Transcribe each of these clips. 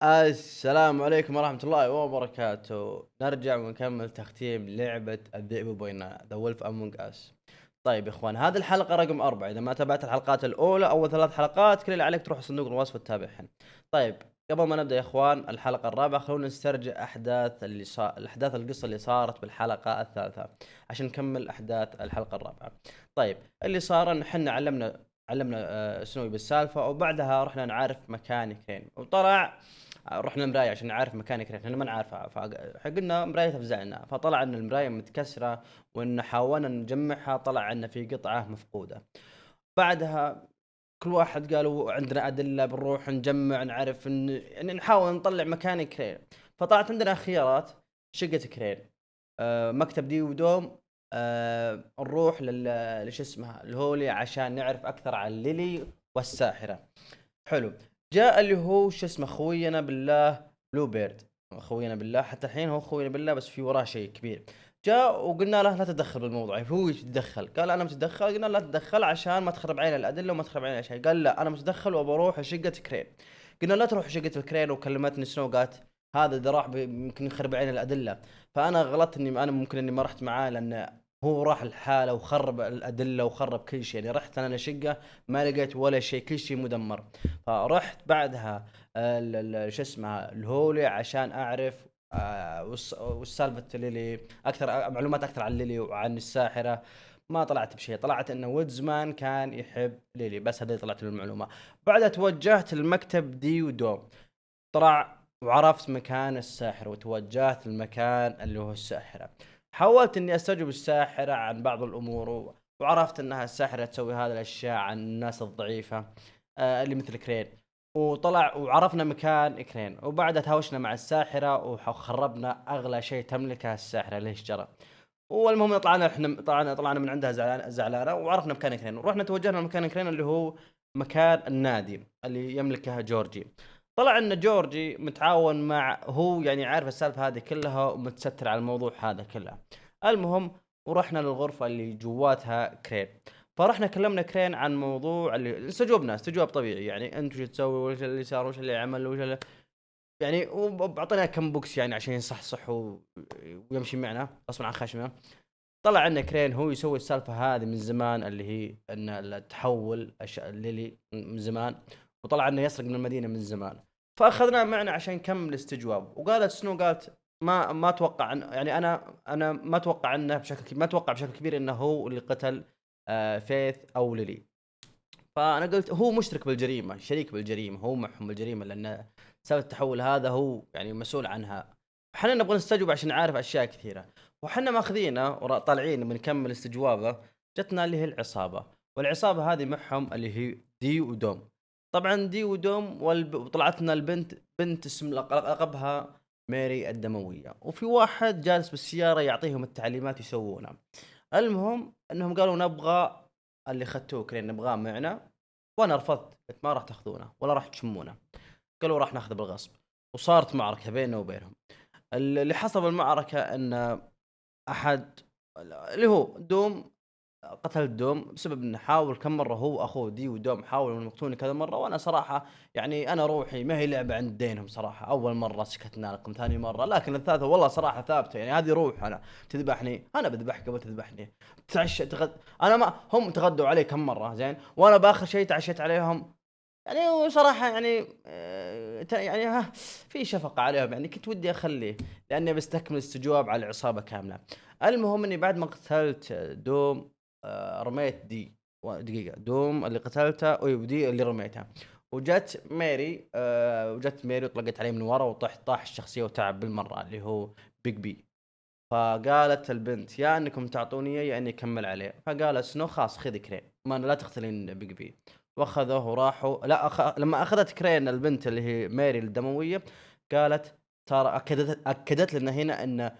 السلام عليكم ورحمة الله وبركاته. نرجع ونكمل تختيم لعبة الذئب بيننا The Wolf Among Us. طيب يا اخوان، هذه الحلقة رقم 4. اذا ما تابعت الحلقات الاولى اول 3 حلقات كل اللي عليك تروح صندوق الوصف وتتابعهن. طيب قبل ما نبدأ يا اخوان الحلقة الرابعة، خلونا نسترجع احداث القصة اللي صارت بالحلقة الثالثة عشان نكمل احداث الحلقة الرابعة. طيب اللي صار ان احنا علمنا سنوي بالسالفة، وبعدها رحنا نعرف مكان كرين، وطلع رحنا المراية عشان نعرف مكان كرين، احنا ما نعرفها، فقلنا مراية تفزعنا، فطلع ان المراية متكسرة، وان حاولنا نجمعها طلع ان في قطعة مفقودة. بعدها كل واحد قالوا عندنا أدلة، بنروح نجمع نعرف يعني نحاول نطلع مكان كرين. فطلعت عندنا خيارات: شقة كرين، مكتب دي ودوم، نروح لش اسمها الهولي عشان نعرف أكثر عن ليلي والساحرة. حلو. جاء اللي هو شو اسمه خوينا بالله بلو بيرد، خوينا بالله حتى الحين هو خوينا بالله، بس في وراه شيء كبير. جاء وقلنا له لا تتدخل بالموضوع، هو يتدخل، قال انا متدخل، قلنا لا تتدخل عشان ما تخرب علينا الادله وما تخرب علينا شيء، قال لا انا متدخل وبروح شقه كرين. قلنا لا تروح شقه الكرين، وكلمتني سنو قالت هذا اذا راح يمكن يخرب علينا الادله. فانا غلطت اني انا ممكن اني ما رحت معاه، لان هو راح الحاله وخرب الادله وخرب كل شيء. يعني رحت انا شقه ما لقيت ولا شيء، كل شيء مدمر. فرحت بعدها شو اسمه الهولي عشان اعرف والسالفه ليلي اكثر، معلومات اكثر عن ليلي وعن الساحره. ما طلعت بشيء، طلعت انه وودزمان كان يحب ليلي، بس هذه طلعت المعلومه. بعدها توجهت للمكتب دي ودوم، طلع وعرفت مكان الساحر، وتوجهت للمكان اللي هو الساحره. حاولت اني استوجب الساحره عن بعض الامور، وعرفت انها الساحره تسوي هذه الاشياء عن الناس الضعيفه اللي مثل كرين. وطلع وعرفنا مكان كرين، وبعدها تهاوشنا مع الساحره وخربنا اغلى شيء تملكه الساحره اللي اشترى. والمهم طلعنا احنا طلعنا من عندها زعلانه، وعرفنا مكان كرين، ورحنا توجهنا لمكان كرين اللي هو مكان النادي اللي يملكه جورجي. طلع ان جورجي متعاون مع هو، يعني عارف السالفه هذه كلها ومتستر على الموضوع هذا كله. المهم ورحنا للغرفه اللي جواتها كرين. فرحنا كلمنا كرين عن موضوع اللي استجواب طبيعي، يعني انت وش تسوي، وش اللي صار، وش اللي عمل، وش اللي يعني، وبعطينا كم بوكس يعني عشان يصحصح ويمشي معنا غصبا عن خشمه. طلع عنا كرين هو يسوي السالفه هذه من زمان، اللي هي ان التحول ليلي من زمان، وطلع انه يسرق من المدينه من زمان. فاخذناه معنا عشان نكمل الاستجواب. وقالت سنو قالت ما اتوقع يعني انا ما اتوقع انه ما اتوقع بشكل كبير انه هو اللي قتل فيث او ليلي. فانا قلت هو مشترك بالجريمه، شريك بالجريمه، هو معهم بالجريمه، لان سبب التحول هذا هو يعني مسؤول عنها. احنا نبغى نستجوب عشان نعرف اشياء كثيره، وحنا ماخذينه وطالعين بنكمل استجوابه. جتنا اللي هي العصابه، والعصابه هذه معهم اللي هي دي ودوم. طبعا دي ودوم وطلعت لنا بنت اسم لقبها ماري الدمويه، وفي واحد جالس بالسياره يعطيهم التعليمات يسوونها. المهم انهم قالوا نبغى اللي اخذتوه كرين نبغاه معنا، وانا رفضت، قلت ما راح تاخذونه ولا راح تشمونه. قالوا راح ناخذه بالغصب، وصارت معركه بيننا وبينهم. اللي حصل بالمعركه ان احد اللي هو دوم قتل دوم بسبب انه حاول كم مره، هو اخوه دي ودوم حاولوا انهم يقتلوني كذا مره، وانا صراحه يعني انا روحي ما هي لعبه عند دينهم صراحه. اول مره سكتنا لكم، ثاني مره، لكن الثالثه والله صراحه ثابته، يعني هذه روح انا تذبحني انا بذبحك قبل تذبحني. انا ما هم تغدوا علي كم مره زين، وانا باخر شيء تعشيت عليهم. يعني وصراحه يعني يعني ها في شفقه عليهم، يعني كنت ودي اخليه لاني بستكمل استجواب على العصابه كامله. المهم اني بعد ما قتلت دوم رميت دي دقيقة، دوم اللي قتلته ودي اللي رميتها، وجت ميري وجت ميري وطلقت عليه من ورا طاح الشخصية وتعب بالمرة اللي هو بيج بي. فقالت البنت يا انكم تعطوني يا اني اكمل عليه. فقال سنو خلاص خذي كرين، ما لا تقتلين بيج بي. واخذوه وراحوا. لا لما اخذت كرين البنت اللي هي ميري الدموية، قالت ترى اكدت لنا هنا ان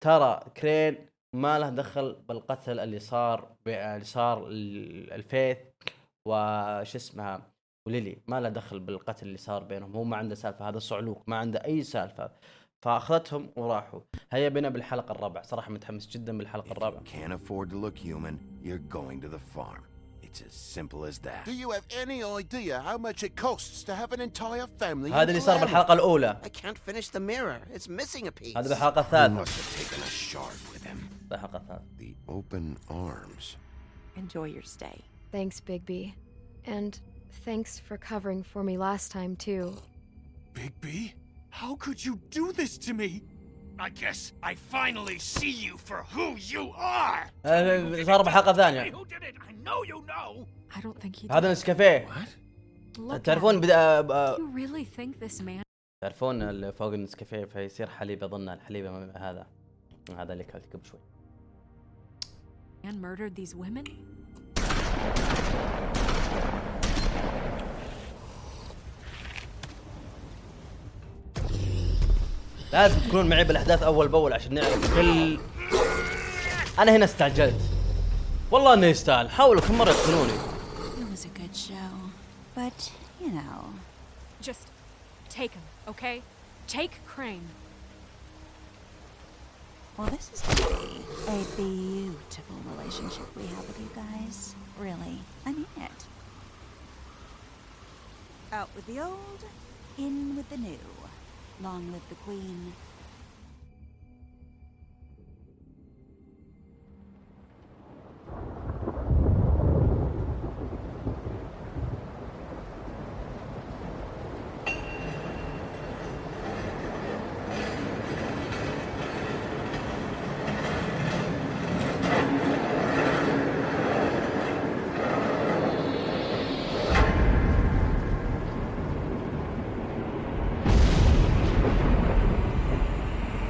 ترى كرين ما له دخل بالقتل اللي صار الفيث وش اسمها وليلي، ما له دخل بالقتل اللي صار بينهم، هو ما عنده سالفه، هذا صعلوك ما عنده اي سالفه. فاخذتهم وراحوا. هيا بنا بالحلقه الرابعه، صراحه متحمس جدا بالحلقه الرابعه. Can't afford to look human, you're going to the farm. It's as simple as that. Do you have any idea how much it costs to have an entire family? هذا اللي صار بالحلقة الأولى. I can't finish the mirror. It's missing a piece. هذا بالحلقة He الثالثة. must have taken a shard with him. الحلقة الثالثة. The open arms. Enjoy your stay. Thanks, Bigby. And thanks for covering for me last time, too. Bigby? How could you do this to me? I guess I finally see you for who you are! صار بالحلقة الثانية. Who did it? I know you know! I don't think he did. هذا نسكافيه. Look تعرفون at him. You really think this man تعرفون اللي فوق النسكافيه فيصير حليب، أظن الحليب هذا اللي كلت قبل شوي. murdered these women? لازم تكونون معي بالأحداث أول بأول عشان نعرف كل. أنا هنا استعجلت. والله إنه يستاهل. حاولوا كم مرة يقتلوني. It was a good show, but you know. Just take him, okay? Take Crane. Well, this is gonna be a beautiful relationship we have with you guys. Really, I mean it. Out with the old, in with the new. Long live the Queen.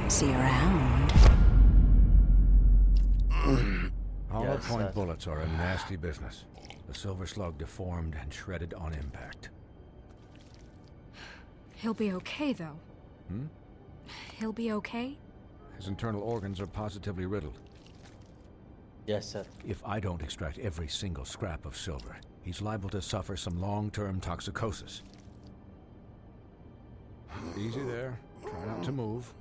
See you around. Hollow point bullets are a nasty business. The silver slug deformed and shredded on impact. He'll be okay, though. He'll be okay? His internal organs are positively riddled. Yes, sir. If I don't extract every single scrap of silver, he's liable to suffer some long-term toxicosis. Easy there. Try not to move.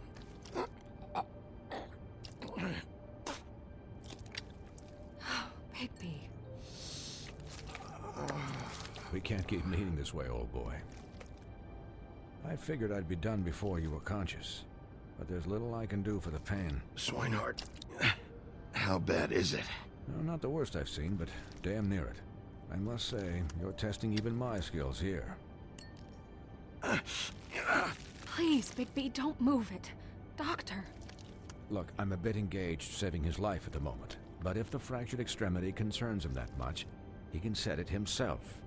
Bigby. We can't keep meeting this way, old boy. I figured I'd be done before you were conscious, but there's little I can do for the pain. Swinehart, how bad is it? No, not the worst I've seen, but damn near it. I must say, you're testing even my skills here. Please, Bigby, don't move it. Doctor. Look, I'm a bit engaged saving his life at the moment, but if the fractured extremity concerns him that much, he can set it himself.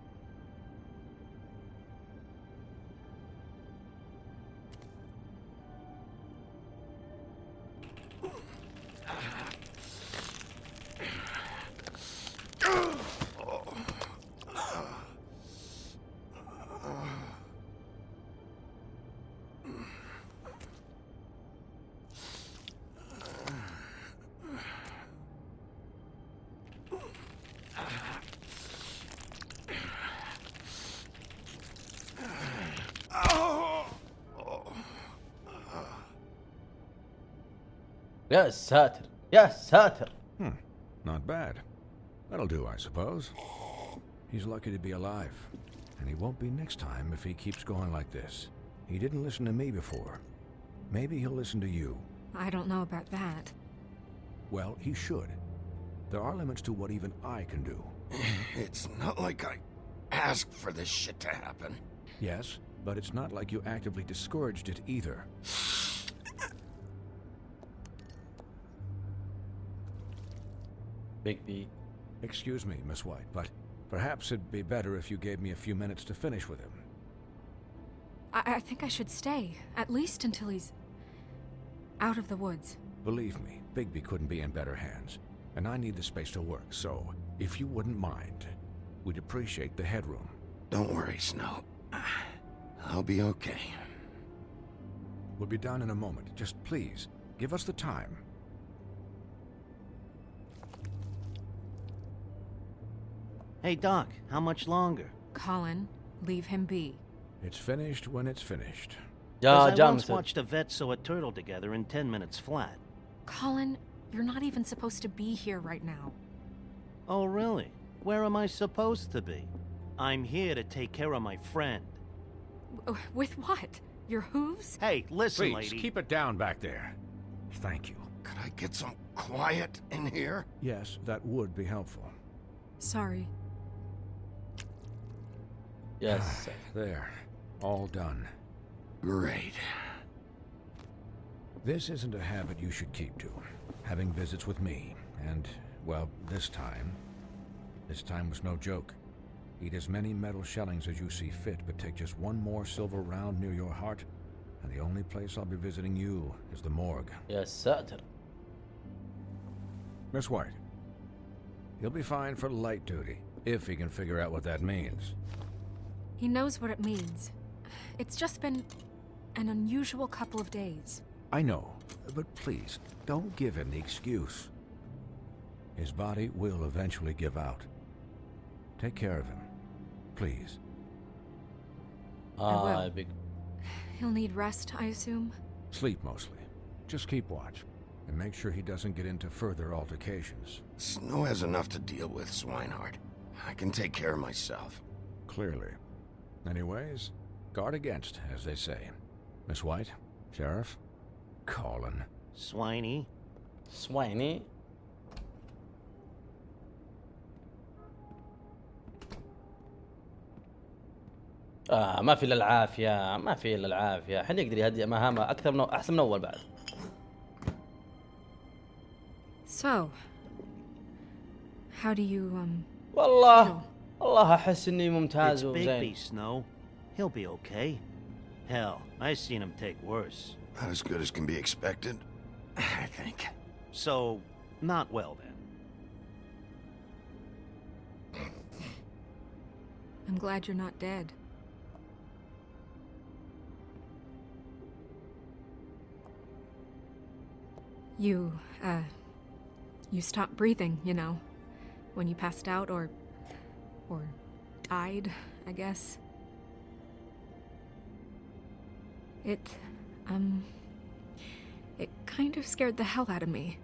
يا ساتر يا ساتر. Not bad. That'll do, I suppose. He's lucky to be alive. And he won't be next time if he keeps going like this. He didn't listen to me before. Maybe he'll listen to you. I don't know about that. Well, he should. There are limits to what even I can do. It's not like I asked for this shit to happen. Yes, but it's not like you actively discouraged it either. Bigby. Excuse me, Miss White, but perhaps it'd be better if you gave me a few minutes to finish with him. I think I should stay, at least until he's out of the woods. Believe me, Bigby couldn't be in better hands, and I need the space to work, so if you wouldn't mind, we'd appreciate the headroom. Don't worry, Snow. I'll be okay. We'll be done in a moment. Just please, give us the time. Hey, Doc, how much longer? Colin, leave him be. It's finished when it's finished. يا I once جامس. watched a vet sew a turtle together in 10 minutes flat. Colin, you're not even supposed to be here right now. Oh, really? Where am I supposed to be? I'm here to take care of my friend. With what? Your hooves? Hey, listen, Please, lady. keep it down back there. Thank you. Could I get some quiet in here? Yes, that would be helpful. Sorry. Yes. There. All done. Great. This isn't a habit you should keep to. Having visits with me. And, well, this time was no joke. Eat as many metal shellings as you see fit, but take just one more silver round near your heart, and the only place I'll be visiting you is the morgue. يا ساتر. Miss White. He'll be fine for light duty, if he can figure out what that means. He knows what it means. It's just been an unusual couple of days. I know, but please, don't give him the excuse. His body will eventually give out. Take care of him, please. will. big. He'll need rest, I assume? Sleep mostly. Just keep watch, and make sure he doesn't get into further altercations. Snow has enough to deal with, Swinehart. I can take care of myself. Clearly. Anyways, guard against, as they say. Miss White, Sheriff, Colin. Swiney. Swiney. ما في الا العافيه، ما في الا العافيه. حد يقدر يهدي مهامه اكثر من احسن من اول بعد. So, how do you, والله احس اني It's ممتاز Bigby, وزين. Snow. He'll be okay. Hell, I seen him take worse. Not as good as can be expected, I think. So, not well then. I'm glad you're not dead. You stopped breathing, you know, when you passed out or died, I guess. It kind of scared the hell out of me.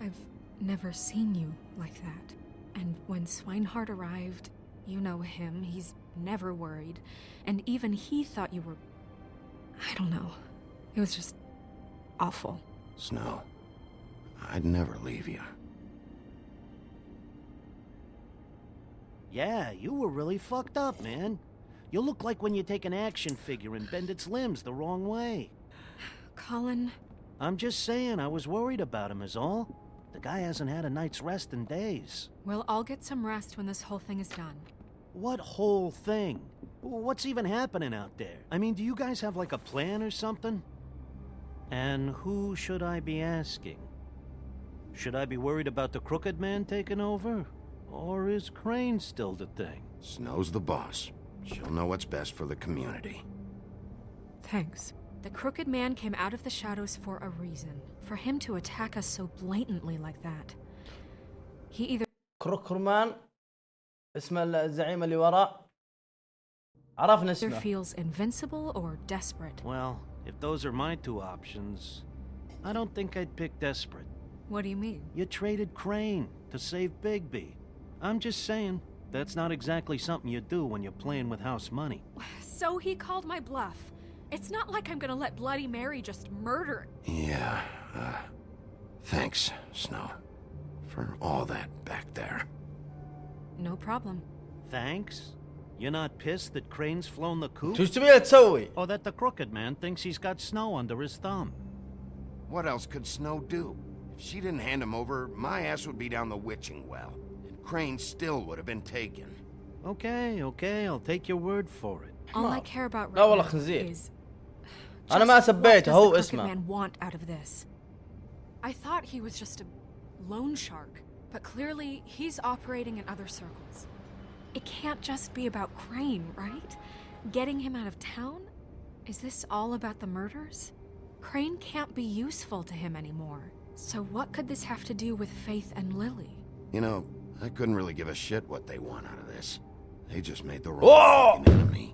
I've never seen you like that. And when Swinehart arrived, you know him, he's never worried. And even he thought you were... I don't know. It was just awful. Snow, I'd never leave you. Yeah, you were really fucked up, man. You look like when you take an action figure and bend its limbs the wrong way. Colin... I'm just saying, I was worried about him is all. The guy hasn't had a night's rest in days. Well, I'll get some rest when this whole thing is done. What whole thing? What's even happening out there? I mean, do you guys have like a plan or something? And who should I be asking? Should I be worried about the Crooked Man taking over? Or is Crane still the thing? Snow's the boss. She'll know what's best for the community. Thanks. The Crooked Man came out of the shadows for a reason. For him to attack us so blatantly like that. He either... كروكرمان اسمه الزعيم اللي وراء. عرفنا اسمه. feels invincible or desperate. Well, if those are my two options, I don't think I'd pick desperate. What do you mean? You traded Crane to save Bigby. I'm just saying, that's not exactly something you do when you're playing with house money. So he called my bluff. It's not like I'm gonna let Bloody Mary just murder... Yeah, thanks, Snow, for all that back there. No problem. Thanks? You're not pissed that Crane's flown the coop? شو تبي تسوي؟ Or that the Crooked Man thinks he's got Snow under his thumb? What else could Snow do? If she didn't hand him over, my ass would be down the witching well, and Crane still would have been taken. Okay, I'll take your word for it. All I care about لا والله right now خنزير. is... أنا ما just what سبيته does هو the اسمه. Crooked Man want out of this? I thought he was just a loan shark, but clearly he's operating in other circles. It can't just be about Crane, right? Getting him out of town? Is this all about the murders? Crane can't be useful to him anymore. So what could this have to do with Faith and Lily? You know, I couldn't really give a shit what they want out of this. They just made the wrong fucking enemy.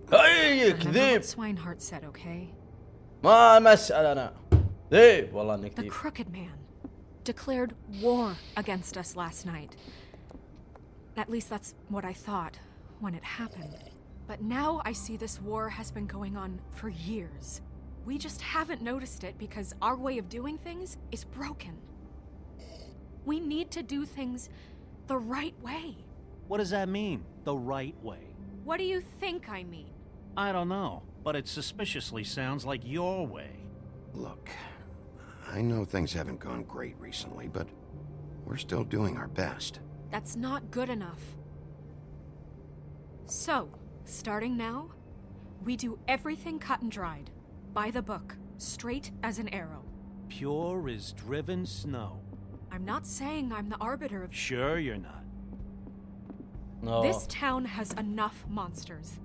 هاي Remember كذيب. what Swinehart said, okay? ما أسأل أنا. ذيب والله إنك The ذيب. Crooked Man declared war against us last night. At least that's what I thought when it happened. But now I see this war has been going on for years. We just haven't noticed it because our way of doing things is broken. We need to do things the right way. What does that mean, the right way? What do you think I mean? I don't know, but it suspiciously sounds like your way. Look, I know things haven't gone great recently, but we're still doing our best. That's not good enough. So, starting now, we do everything cut and dried. By the book, straight as an arrow. Pure as driven snow. I'm not saying I'm the arbiter of... Sure you're not. No. This town has enough monsters.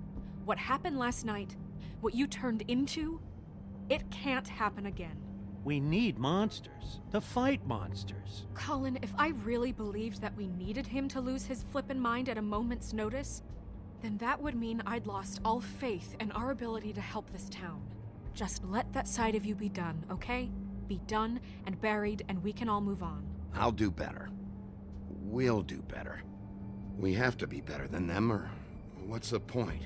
What happened last night, what you turned into, it can't happen again. We need monsters to fight monsters. Colin, if I really believed that we needed him to lose his flippin' mind at a moment's notice, then that would mean I'd lost all faith in our ability to help this town. Just let that side of you be done, okay? Be done and buried, and we can all move on. I'll do better. We'll do better. We have to be better than them, or what's the point?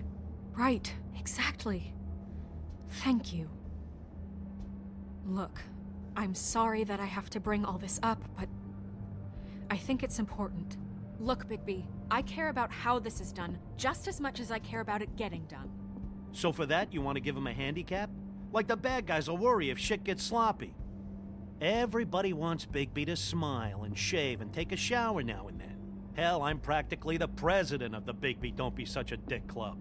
Right, exactly. Thank you. Look, I'm sorry that I have to bring all this up, but I think it's important. Look, Bigby, I care about how this is done just as much as I care about it getting done. So for that, you want to give him a handicap? Like the bad guys will worry if shit gets sloppy. Everybody wants Bigby to smile and shave and take a shower now and then. Hell, I'm practically the president of the Bigby Don't Be Such a Dick Club.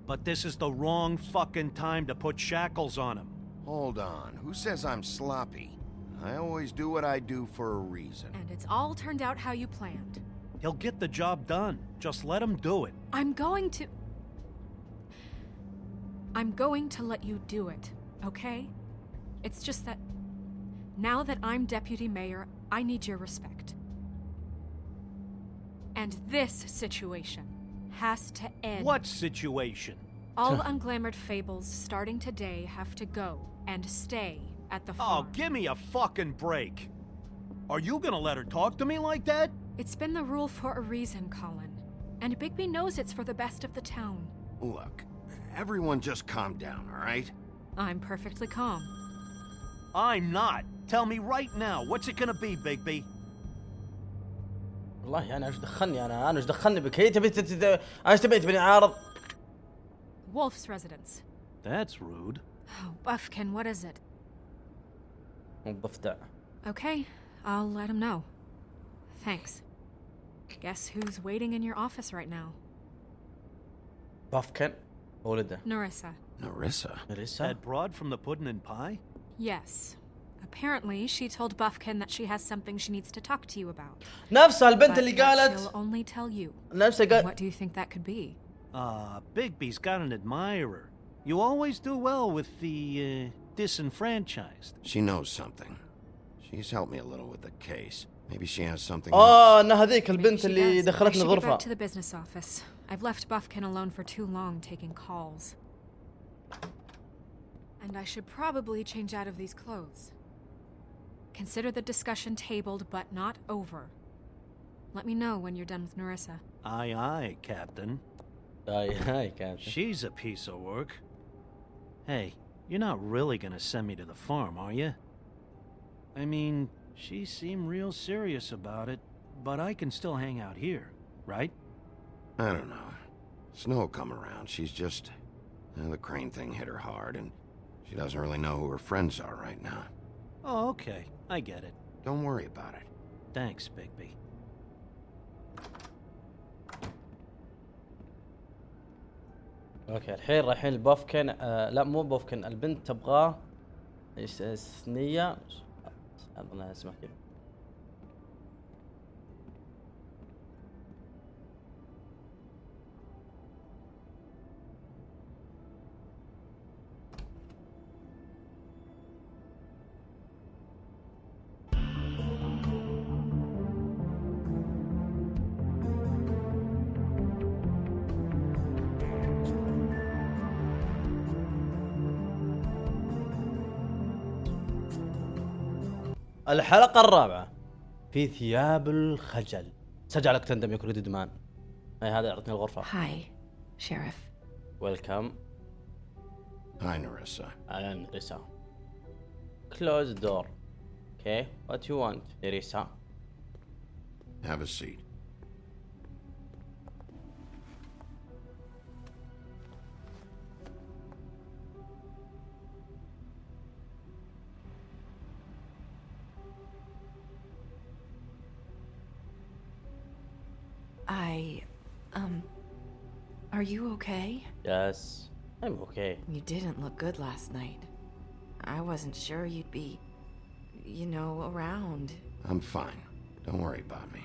But this is the wrong fucking time to put shackles on him. Hold on, who says I'm sloppy? I always do what I do for a reason. And it's all turned out how you planned. He'll get the job done. Just let him do it. I'm going to let you do it, okay? It's just that now that I'm deputy mayor, I need your respect. And this situation has to end. What situation? All unglamored fables starting today have to go and stay at the farm. Oh, give me a fucking break. Are you gonna let her talk to me like that? It's been the rule for a reason, Colin. And Bigby knows it's for the best of the town. Look, everyone just calm down, all right? I'm perfectly calm. I'm not. Tell me right now, what's it gonna be, Bigby? والله انا ايش دخلني انا ايش دخلني بك هي تبي ايش تبي عارض. Wolf's residence. That's rude. Oh, Buffkin, what is it? الضفدع. Okay, I'll let him know. Thanks. Guess who's waiting in your office right now? Buffkin. ولده. Narissa. Narissa? That broad from the pudding and pie? Yes. Apparently, she told Buffkin that she has something she needs to talk to you about. نفسها البنت But اللي that قالت. she'll only tell you. نفسها قالت. What do you think that could be? Bigby's got an admirer. You always do well with the, disenfranchised. She knows something. She's helped me a little with the case. Maybe she has something ان هذيك البنت She اللي does. I دخلتني should get غرفة. back to the business office. I've left Buffkin alone for too long taking calls. And I should probably change out of these clothes. Consider the discussion tabled but not over. Let me know when you're done with Narissa. Aye, aye, Captain. هاي كابتن. She's a piece of work. Hey, you're not really gonna send me to the farm, are you? I mean, she seemed real serious about it, but I can still hang out here, right? I don't know. Snow will come around. She's just... the Crane thing hit her hard, and she doesn't really know who her friends are right now. Oh, okay. I get it. Don't worry about it. Thanks, Bigby. اوكي الحين رايحين لبوفكن. لا مو بوفكن، البنت تبغاه الثانية. اظن اسمها كذا. الحلقة الرابعة في ثياب الخجل. سجعلك تندم يا كريد دمان. هذا يعطيني الغرفة. Hi, Sheriff. ويلكم. Hi, Narissa. أهلا نريسا. Close the door. Okay, what you want, نريسا? Have a seat. Are you okay? Yes, I'm okay. You didn't look good last night. I wasn't sure you'd be, you know, around. I'm fine. Don't worry about me.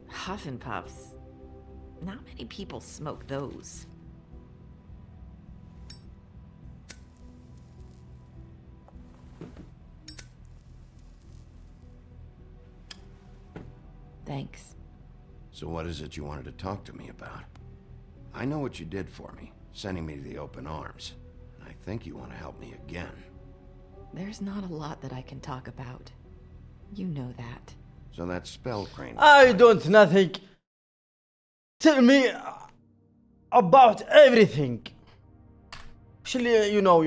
Huff and puffs. Not many people smoke those. Thanks. So what is it you wanted to talk to me about? I know what you did for me, sending me to the open arms. And I think you want to help me again. There's not a lot that I can talk about. You know that. So that spell crane... I don't nothing. Tell me about everything. وش اللي you know.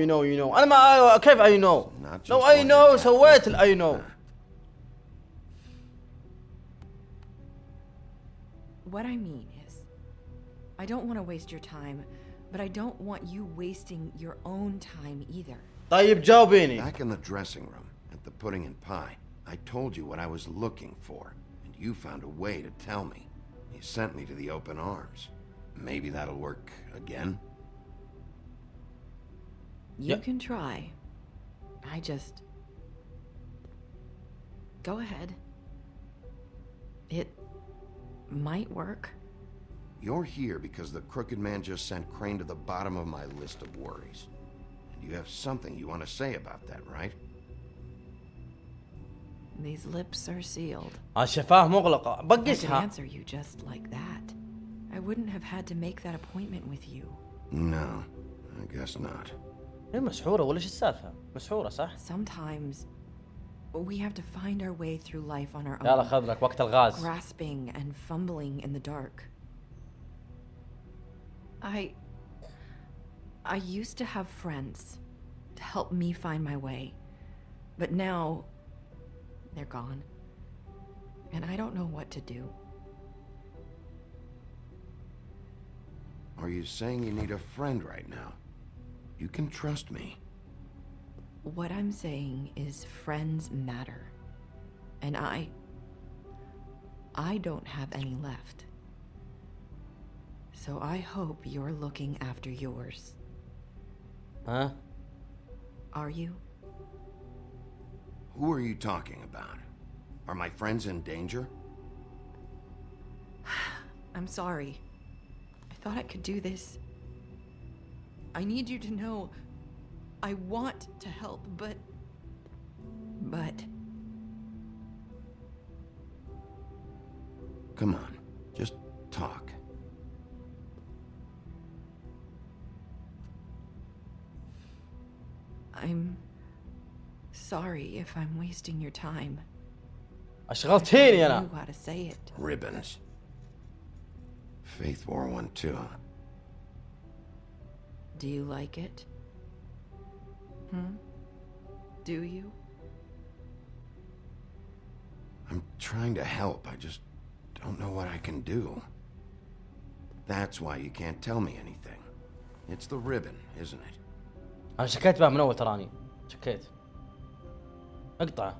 أنا ما كيف I know. Not just لو I what know you're سويت ال I know. What I mean is, I don't want to waste your time, but I don't want you wasting your own time either. طيب جاوبيني. Back in the dressing room, at the pudding and pie, I told you what I was looking for, and you found a way to tell me. You sent me to the open arms. Maybe that'll work again? You can try. I just... Go ahead. It might work. You're here because the crooked man just sent Crane to the bottom of my list of worries. And you have something you want to say about that, right? These lips are sealed. الشفاه مغلقة. I could بقسها. answer you just like that. I wouldn't have had to make that appointment with you. No, I guess not. هي مسحورة ولا ايش السالفة؟ مسحورة صح؟ Sometimes we have to find our way through life on our own. يلا خذ لك وقت الغاز. Grasping and fumbling in the dark. I used to have friends to help me find my way. But now they're gone. And I don't know what to do. Are you saying you need a friend right now? You can trust me. What I'm saying is friends matter. And I don't have any left. So I hope you're looking after yours. ها؟ Are you? Who are you talking about? Are my friends in danger? I'm sorry. I thought I could do this. I need you to know I want to help, but... Come on, just talk. I'm sorry if I'm wasting your time. أشغلتيني I أنا. knew how to say it. Ribbons. Faith wore one too. Do you like it? Do you? I'm trying to help, I just don't know what I can do. That's why you can't tell me anything. It's the ribbon, isn't it? أنا شكيت بها من أول تراني. شكيت. اقطعه.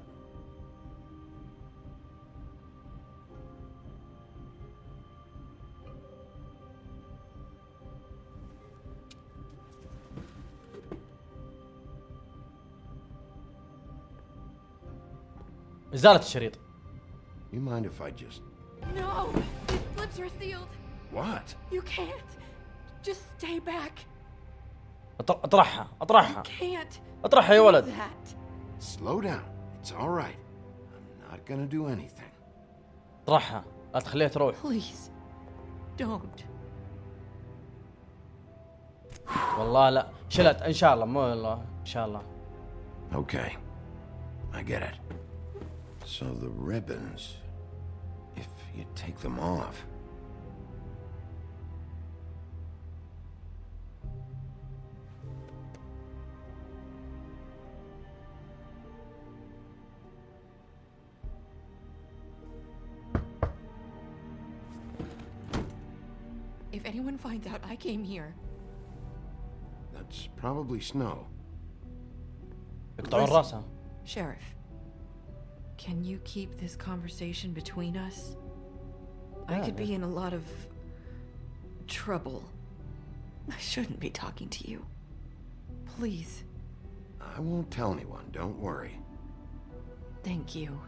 إزالة الشريط. You mind if I just... No! His lips are sealed. What? You can't. Just stay back. اطرحها اطرحها. Can't. اطرحها يا do ولد. that. Slow down. It's all right. I'm not gonna do anything. اطرحها. لا تخليها تروح. Please, don't. والله لا شلت إن شاء الله مو والله إن شاء الله. Okay. I get it. So the ribbons, if you take them off... If anyone finds out I came here... That's probably Snow. يقطعون راسها. Sheriff, can you keep this conversation between us? I could be in a lot of trouble. I shouldn't be talking to you. Please. I won't tell anyone, don't worry. Thank you.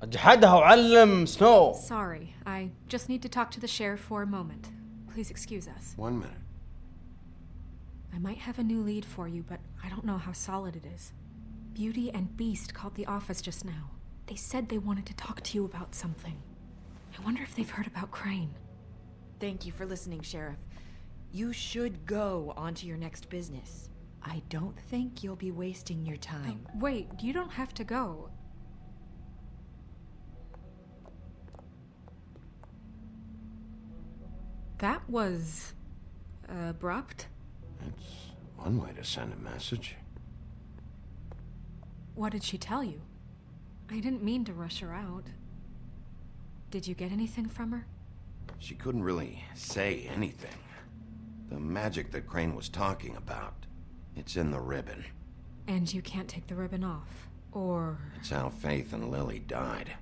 اجحدها وعلم سنو. Sorry, I just need to talk to the sheriff for a moment. Please excuse us. 1 minute. I might have a new lead for you, but I don't know how solid it is. Beauty and Beast called the office just now. They said they wanted to talk to you about something. I wonder if they've heard about Crane. Thank you for listening, Sheriff. You should go on to your next business. I don't think you'll be wasting your time. Wait, you don't have to go. That was... abrupt? It's one way to send a message. What did she tell you? I didn't mean to rush her out. Did you get anything from her? She couldn't really say anything. The magic that Crane was talking about, it's in the ribbon. And you can't take the ribbon off, or... It's how Faith and Lily died.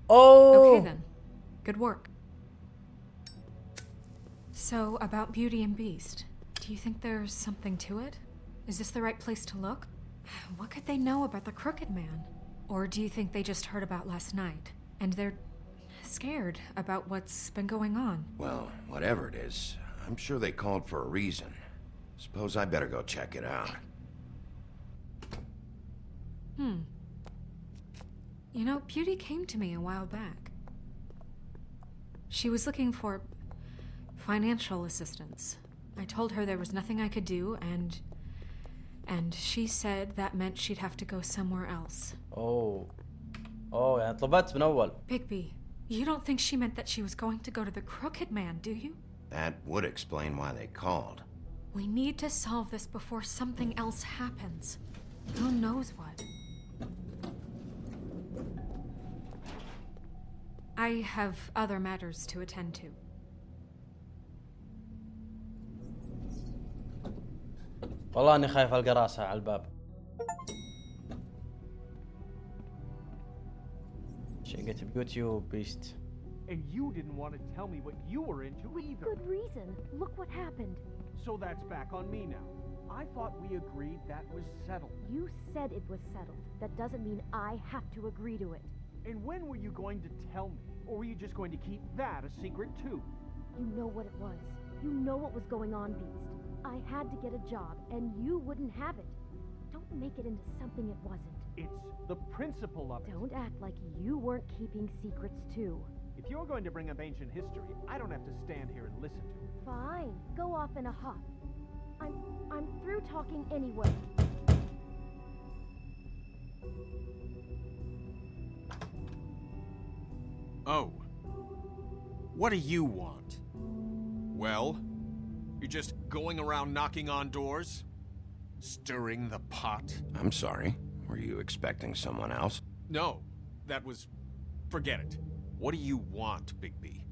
Oh. Okay then. Good work. So, about Beauty and Beast, do you think there's something to it? Is this the right place to look? What could they know about the Crooked Man? Or do you think they just heard about last night, and they're scared about what's been going on? Well, whatever it is, I'm sure they called for a reason. Suppose I better go check it out. You know, Beauty came to me a while back. She was looking for financial assistance. I told her there was nothing I could do, and she said that meant she'd have to go somewhere else. Oh, يعني طلبت من أول. Bigby, you don't think she meant that she was going to go to the Crooked Man, do you? That would explain why they called. We need to solve this before something else happens. Who knows what? I have other matters to attend to. والله اني خايف القى راسها على الباب. She get beauty or beast. And you didn't want to tell me what you were into either. Good reason. Look what happened. So that's back on me now. I thought we agreed that was settled. You said it was settled. That doesn't mean I have to agree to it. And when were you going to tell me? Or were you just going to keep that a secret too? You know what it was. You know what was going on, Beast. I had to get a job, and you wouldn't have it. Don't make it into something it wasn't. It's the principle of it. Don't act like you weren't keeping secrets too. If you're going to bring up ancient history, I don't have to stand here and listen to it. Fine. Go off in a huff. I'm through talking anyway. Oh. What do you want? Well? You're just going around knocking on doors? Stirring the pot? I'm sorry. Were you expecting someone else? No. That was... forget it. What do you want, Bigby?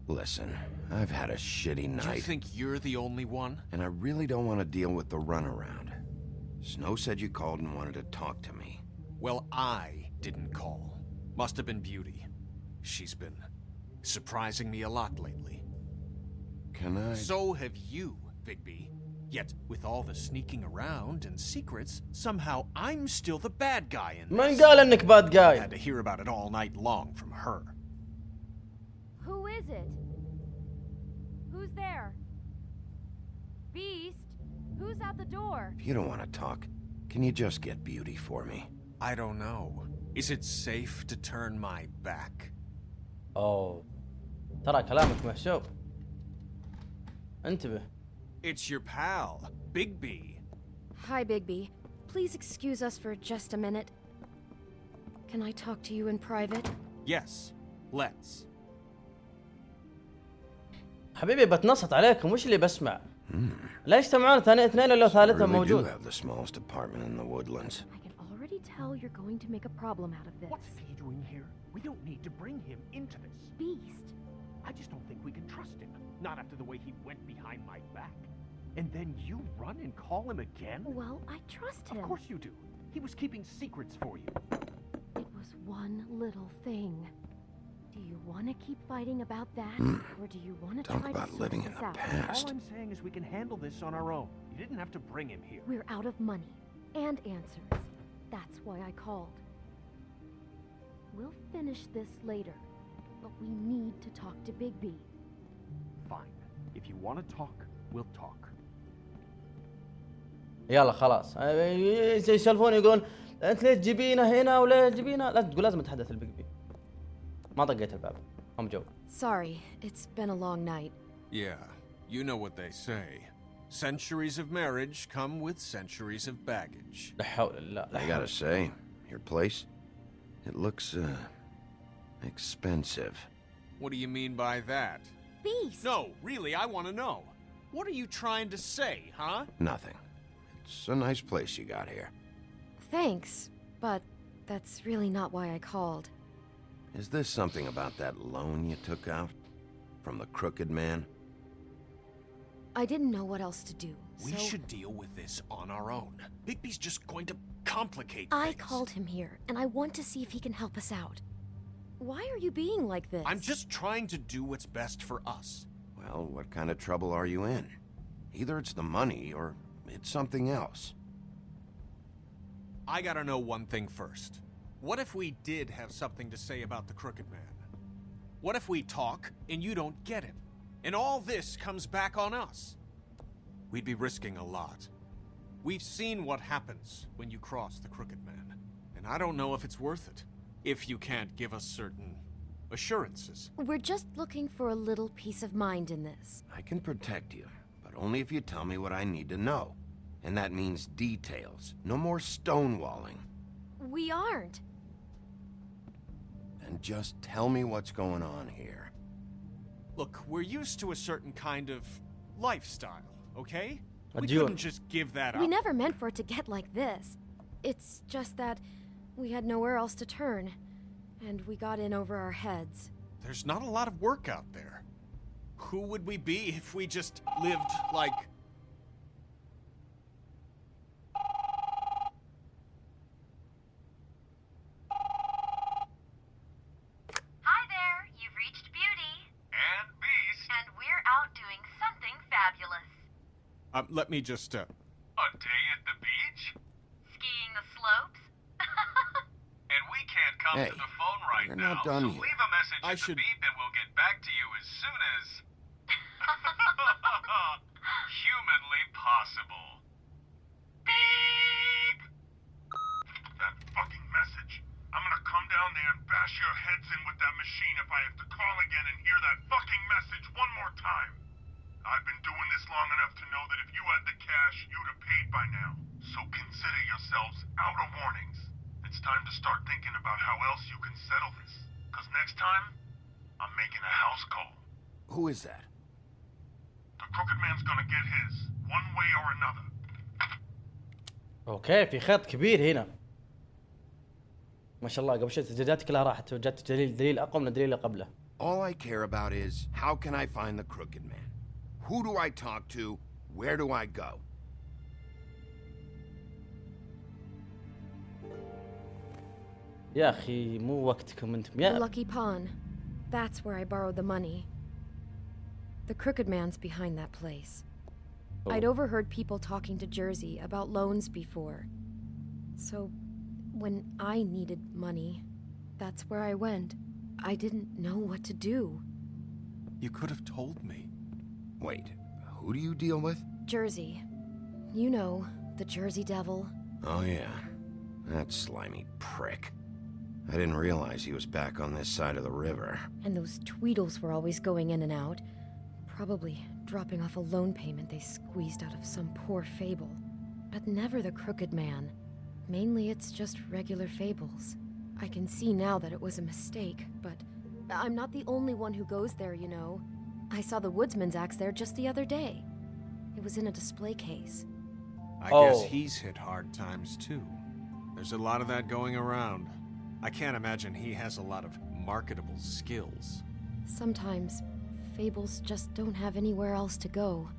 Listen, I've had a shitty night. Do you think you're the only one? And I really don't want to deal with the runaround. Snow said you called and wanted to talk to me. Well, I didn't call. Must have been Beauty. She's been surprising me a lot lately. Can I... So have you, Bigby. Yet, with all the sneaking around and secrets, somehow I'm still the bad guy in this. من قال انك bad guy? I had to hear about it all night long from her. Who is it? Who's there? Beast? Who's at the door? If you don't want to talk, can you just get Beauty for me? I don't know. Is it safe to turn my back? Oh. ترى كلامك محسوب. انتبه. It's your pal, Bigby. Hi, Bigby. Please excuse us for just a minute. Can I talk to you in private? Yes, let's. حبيبي بتنصت عليكم، وش اللي بسمع؟ ليش تجتمعون ثاني اثنين ولا ثالثة موجود؟ I have the smallest apartment in the woodlands. I can already tell you're going to make a problem out of this. What's he doing here? We don't need to bring him into this. Beast. I just don't think we can trust him. Not after the way he went behind my back. And then you run and call him again? Well, I trust him. Of course you do. He was keeping secrets for you. It was one little thing. Do you want to keep fighting about that? Or do you want to Talk try about to living sort in this the out? past. All I'm saying is we can handle this on our own. You didn't have to bring him here. We're out of money and answers. That's why I called. We'll finish this later, but we need to talk to Bigby. Fine. If you want to talk, we'll talk. يلا خلاص يسولفون يقولون انت ليه تجيبينه هنا ولا تجيبينه؟ لا تقول لازم اتحدث البيج. ما طقيت الباب. هم جو. Sorry, it's been a long night. Yeah, you know what they say. Centuries of marriage come with centuries of baggage. لا حول الله. I gotta say, your place, it looks, expensive. What do you mean by that? Beast! No, really, I want to know. What are you trying to say, huh? Nothing. It's a nice place you got here. Thanks, but that's really not why I called. Is this something about that loan you took out? From the crooked man? I didn't know what else to do, We so should deal with this on our own. Bigby's just going to complicate I things. called him here, and I want to see if he can help us out. Why are you being like this? I'm just trying to do what's best for us. Well, what kind of trouble are you in? Either it's the money or it's something else. I gotta know one thing first. What if we did have something to say about the Crooked Man? What if we talk and you don't get him? And all this comes back on us? We'd be risking a lot. We've seen what happens when you cross the Crooked Man. And I don't know if it's worth it. If you can't give us certain assurances. We're just looking for a little peace of mind in this. I can protect you, but only if you tell me what I need to know. And that means details. No more stonewalling. We aren't. And just tell me what's going on here. Look, we're used to a certain kind of lifestyle, okay? We Adieu. couldn't just give that up. We never meant for it to get like this. It's just that we had nowhere else to turn, and we got in over our heads. There's not a lot of work out there. Who would we be if we just lived like... Hi there, you've reached Beauty. And Beast. And we're out doing something fabulous. Let me just, A day at the beach? Skiing the slopes. And we can't come Hey, to the phone right we're now, not done so yet. leave a message at the beep and we'll get back to you as soon as... humanly possible. Beep! That fucking message. I'm gonna come down there and bash your heads in with that machine if I have to call again and hear that fucking message one more time. I've been doing this long enough to know that if you had the cash, you'd have paid by now. So consider yourselves out of warnings. It's time to start thinking about how else you can settle this. Cause next time, I'm making a house call. Who is that? The crooked man's gonna get his, one way or another. اوكي في خط كبير هنا. ما شاء الله قبل شوي تسجيلاتي كلها راحت وجت دليل اقوى من الدليل اللي قبله. All I care about is, how can I find the crooked man? Who do I talk to? Where do I go? يا اخي مو وقتكم انتم يا. The Lucky Pawn. That's where I borrowed the money. The Crooked Man's behind that place. I'd overheard people talking to Jersey about loans before. So, when I needed money, that's where I went. I didn't know what to do. You could have told me. Wait, who do you deal with? Jersey. You know, the Jersey Devil. Oh yeah, that slimy prick. I didn't realize he was back on this side of the river. And those Tweedles were always going in and out. Probably dropping off a loan payment they squeezed out of some poor fable. But never the Crooked Man. Mainly it's just regular fables. I can see now that it was a mistake, but I'm not the only one who goes there, you know. I saw the woodsman's axe there just the other day. It was in a display case. I guess he's hit hard times too. There's a lot of that going around. I can't imagine he has a lot of marketable skills. Sometimes fables just don't have anywhere else to go.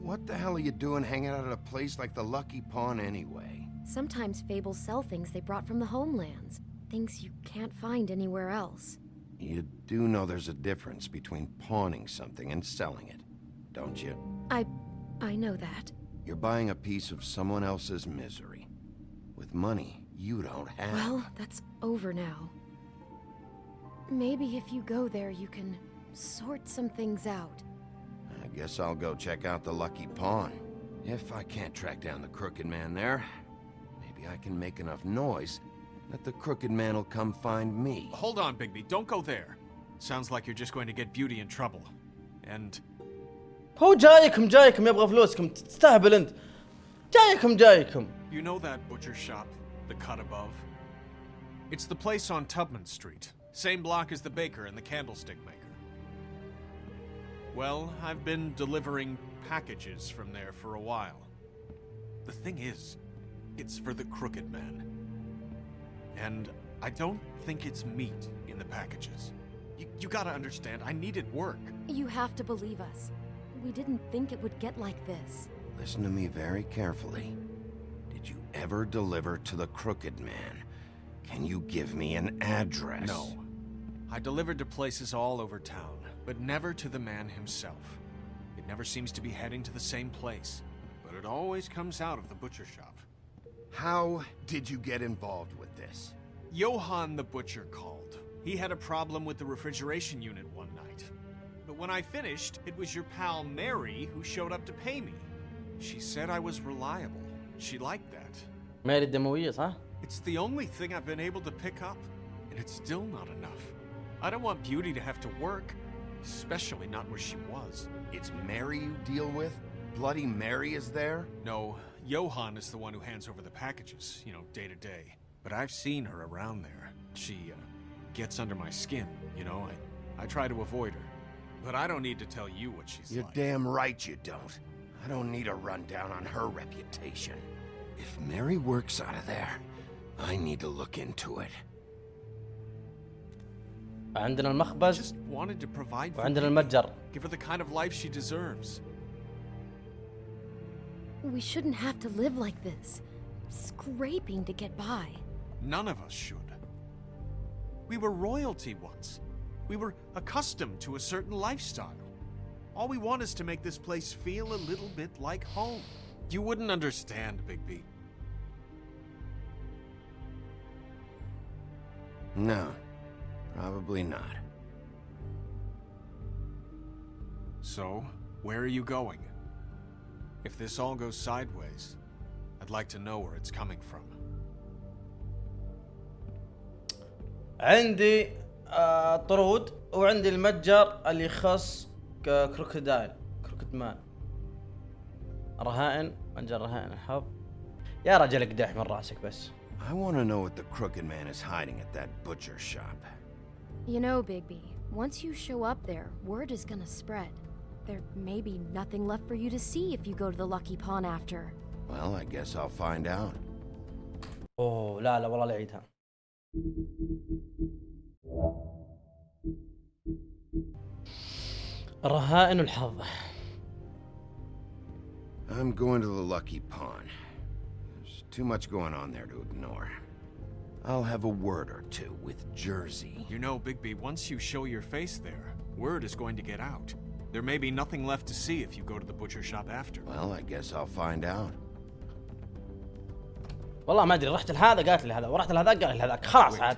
What the hell are you doing hanging out at a place like the Lucky Pawn anyway? Sometimes fables sell things they brought from the homelands. Things you can't find anywhere else. You do know there's a difference between pawning something and selling it, don't you? I know that. You're buying a piece of someone else's misery. With money you don't have. Well, that's over now. Maybe if you go there, you can sort some things out. I guess I'll go check out the Lucky Pawn. If I can't track down the Crooked Man there, maybe I can make enough noise that the Crooked Man will come find me. Hold on, Bigby. Don't go there. Sounds like you're just going to get Beauty in trouble. And... هو جايكم يبغى فلوسكم تستهبل انت. جايكم. You know that butcher shop, the cut above? It's the place on Tubman Street. Same block as the baker and the candlestick maker. Well, I've been delivering packages from there for a while. The thing is, it's for the Crooked Man. And I don't think it's meat in the packages. You gotta understand, I needed work. You have to believe us. We didn't think it would get like this. Listen to me very carefully. Did you ever deliver to the Crooked Man? Can you give me an address? No. I delivered to places all over town, but never to the man himself. It never seems to be heading to the same place, but it always comes out of the butcher shop. How did you get involved with this? Johann the butcher called. He had a problem with the refrigeration unit one night. But when I finished, it was your pal Mary who showed up to pay me. She said I was reliable. She liked that. ماري الدموية صح؟ It's the only thing I've been able to pick up, and it's still not enough. I don't want Beauty to have to work, especially not where she was. It's Mary you deal with? Bloody Mary is there? No, Johann is the one who hands over the packages, day to day. But I've seen her around there. She, gets under my skin, I try to avoid her. But I don't need to tell you what she's like. You're damn right you don't. I don't need a rundown on her reputation. If Mary works out of there, I need to look into it. عندنا المخبز Just wanted to provide for وعندنا her. المتجر. Give her the kind of life she deserves. We shouldn't have to live like this. Scraping to get by. None of us should. We were royalty once. We were accustomed to a certain lifestyle. All we want is to make this place feel a little bit like home. You wouldn't understand, Bigby. No, probably not. So, where are you going? If this all goes sideways, I'd like to know where it's coming from. عندي طرود وعندي المتجر اللي يخص كروكود مان. رهائن متجر رهائن الحظ. يا رجل اقدح من راسك بس. I want to know what the Crooked Man is hiding at that butcher shop. You know, Bigby, once you show up there, word is gonna spread. There may be nothing left for you to see if you go to the Lucky Pawn after. Well, I guess I'll find out. اوه لا والله لا عيدها. رهائن الحظ. I'm going to the Lucky Pawn. There's too much going on there to ignore. I'll have a word or two with Jersey. You know, Bigby, once you show your face there, word is going to get out. There may be nothing left to see if you go to the butcher shop after. Well, I guess I'll find out. والله ما ادري رحت لهذا قالت لي هذا ورحت لهذاك قال لي هذاك خلاص عاد.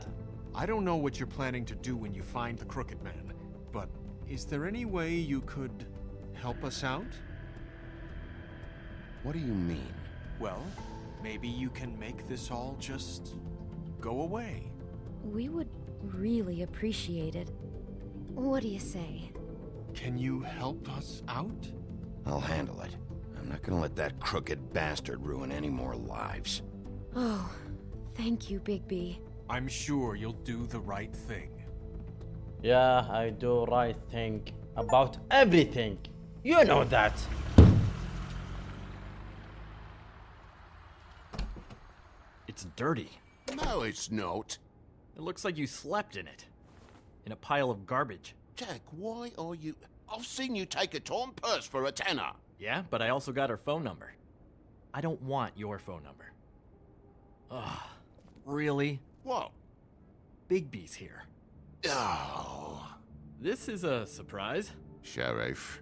I don't know what you're planning to do when you find the Crooked Man, but is there any way you could help us out? What do you mean? Well, maybe you can make this all just go away. We would really appreciate it. What do you say? Can you help us out? I'll handle it. I'm not gonna let that crooked bastard ruin any more lives. Oh, thank you, Bigby. I'm sure you'll do the right thing. Yeah, I do right thing about everything. You know that. It's dirty. No, it's not. It looks like you slept in it. In a pile of garbage. Jack, why are you... I've seen you take a torn purse for a tenner. Yeah, but I also got her phone number. I don't want your phone number. Ugh, really? What? Bigby's here. Oh. This is a surprise. Sheriff,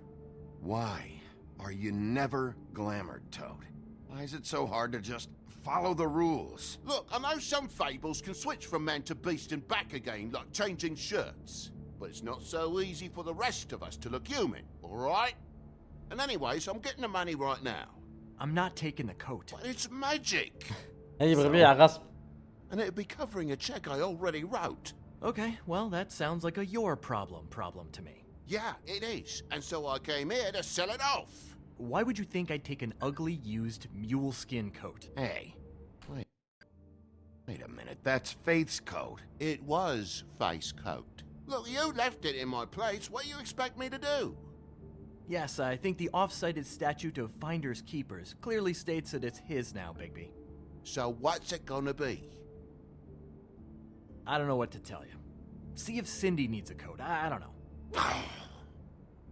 why are you never glamored, Toad? Why is it so hard to just follow the rules? Look, I know some fables can switch from man to beast and back again, like changing shirts. But it's not so easy for the rest of us to look human, alright? And anyways, I'm getting the money right now. I'm not taking the coat. But it's magic. And it'd be covering a check I already wrote. Okay, well, that sounds like a your problem to me. Yeah, it is. And so I came here to sell it off. Why would you think I'd take an ugly, used mule skin coat? Hey, wait a minute. That's Faith's coat. It was Faith's coat. Look, you left it in my place. What do you expect me to do? Yes, I think the off-cited statute of finders keepers clearly states that it's his now, Bigby. So what's it gonna be? I don't know what to tell you. See if Cindy needs a coat. I don't know.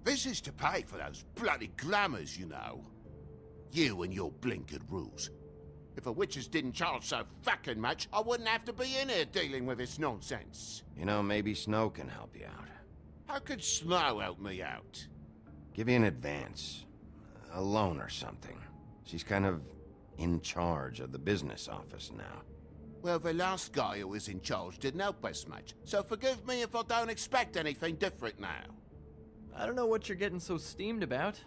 This is to pay for those bloody glamours, you know. You and your blinkered rules. If the witches didn't charge so fucking much, I wouldn't have to be in here dealing with this nonsense. You know, maybe Snow can help you out. How could Snow help me out? Give you an advance. A loan or something. She's kind of in charge of the business office now. Well, the last guy who was in charge didn't help us much, so forgive me if I don't expect anything different now. I don't know what you're getting so steamed about.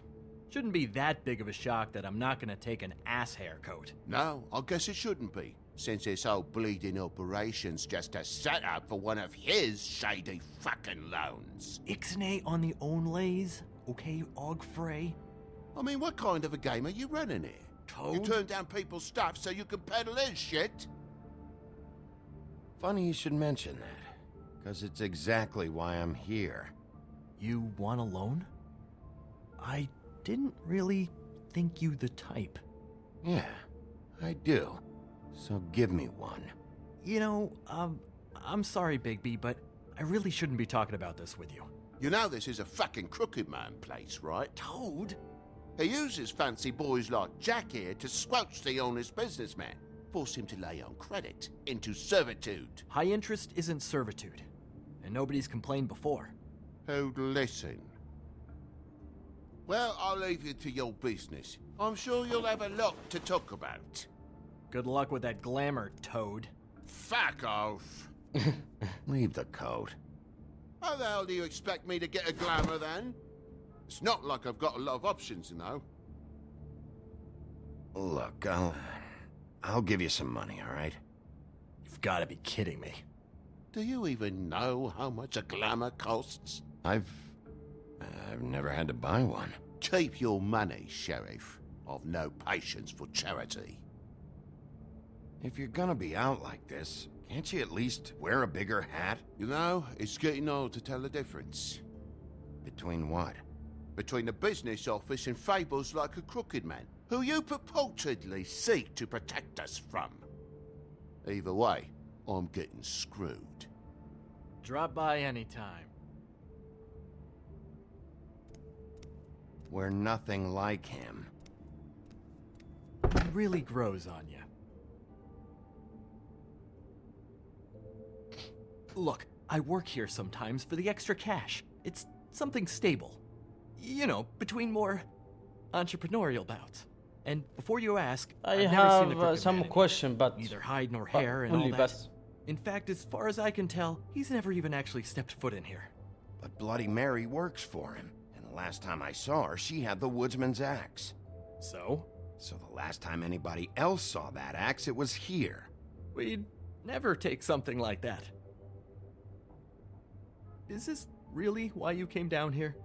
Shouldn't be that big of a shock that I'm not gonna take an ass hair coat. No, I guess it shouldn't be, since this whole bleeding operation's just a setup for one of his shady fucking loans. Ixnay on the own lays, okay, Og Frey? I mean, what kind of a game are you running here? Toad? You turn down people's stuff so you can peddle his shit? Funny you should mention that, because it's exactly why I'm here. You want a loan? I didn't really think you the type. Yeah, I do. So give me one. You know, I'm sorry, Bigby, but I really shouldn't be talking about this with you. You know this is a fucking crooked man place, right? Toad? He uses fancy boys like Jack here to squelch the honest businessman. Force him to lay on credit into servitude. High interest isn't servitude, and nobody's complained before. Who'd listen? Well, I'll leave you to your business. I'm sure you'll have a lot to talk about. Good luck with that glamour, Toad. Fuck off. Leave the coat. How the hell do you expect me to get a glamour then? It's not like I've got a lot of options, you know. Look, I'll give you some money, all right? You've got to be kidding me. Do you even know how much a glamour costs? I've never had to buy one. Keep your money, Sheriff. I've no patience for charity. If you're gonna be out like this, can't you at least wear a bigger hat? You know, it's getting hard to tell the difference. Between what? Between the business office and fables like a crooked man, who you purportedly seek to protect us from. Either way, I'm getting screwed. Drop by anytime. We're nothing like him. He really grows on you. Look, I work here sometimes for the extra cash. It's something stable. You know, between more entrepreneurial bouts. And before you ask, I I've never seen the have crooked some man question, but neither hide nor hair and all only that. best. In fact, as far as I can tell, he's never even actually stepped foot in here. But Bloody Mary works for him. And the last time I saw her, she had the woodsman's axe. So? So the last time anybody else saw that axe, it was here. We'd never take something like that. is this really why you came down here?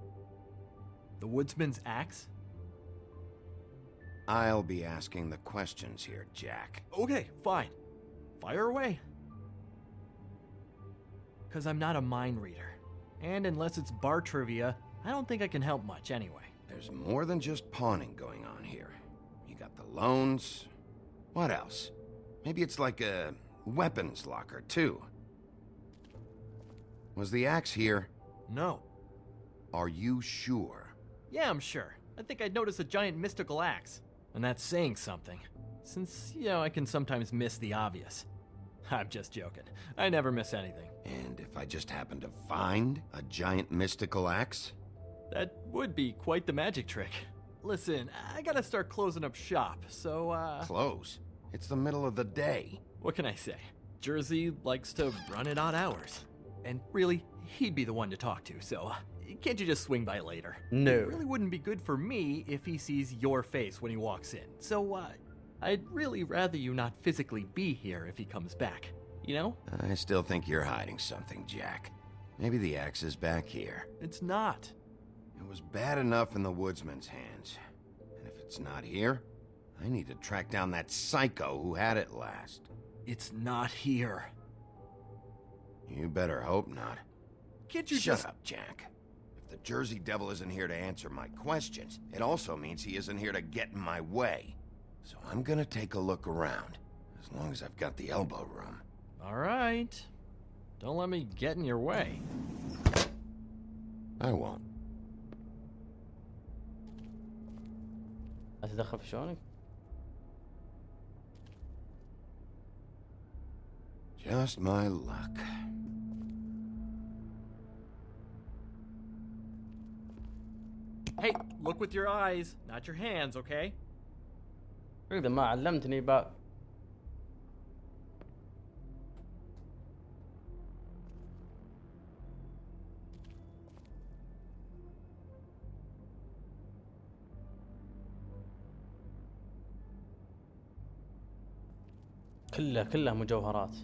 The woodsman's axe? I'll be asking the questions here, Jack. Okay, fine. Fire away. Because I'm not a mind reader. And unless it's bar trivia, I don't think I can help much anyway. There's more than just pawning going on here. You got the loans. What else? Maybe it's like a weapons locker, too. Was the axe here? No. Are you sure? Yeah, I'm sure. I think I'd notice a giant mystical axe. And that's saying something. Since, I can sometimes miss the obvious. I'm just joking. I never miss anything. And if I just happen to find a giant mystical axe? That would be quite the magic trick. Listen, I gotta start closing up shop, so, Close? It's the middle of the day. What can I say? Jersey likes to run at odd hours. And really, he'd be the one to talk to, so can't you just swing by later? No. It really wouldn't be good for me if he sees your face when he walks in. So, I'd really rather you not physically be here if he comes back. You know? I still think you're hiding something, Jack. Maybe the axe is back here. It's not. It was bad enough in the woodsman's hands. And if it's not here, I need to track down that psycho who had it last. It's not here. You better hope not. Can't you Shut up, Jack. If the Jersey Devil isn't here to answer my questions, it also means he isn't here to get in my way. So I'm gonna take a look around, as long as I've got the elbow room. All right. Don't let me get in your way. I won't. أتدخل في شؤونك؟ Just my luck. Hey, look with your eyes, not your hands, okay? إذا ما علمتني بقى. كلها مجوهرات.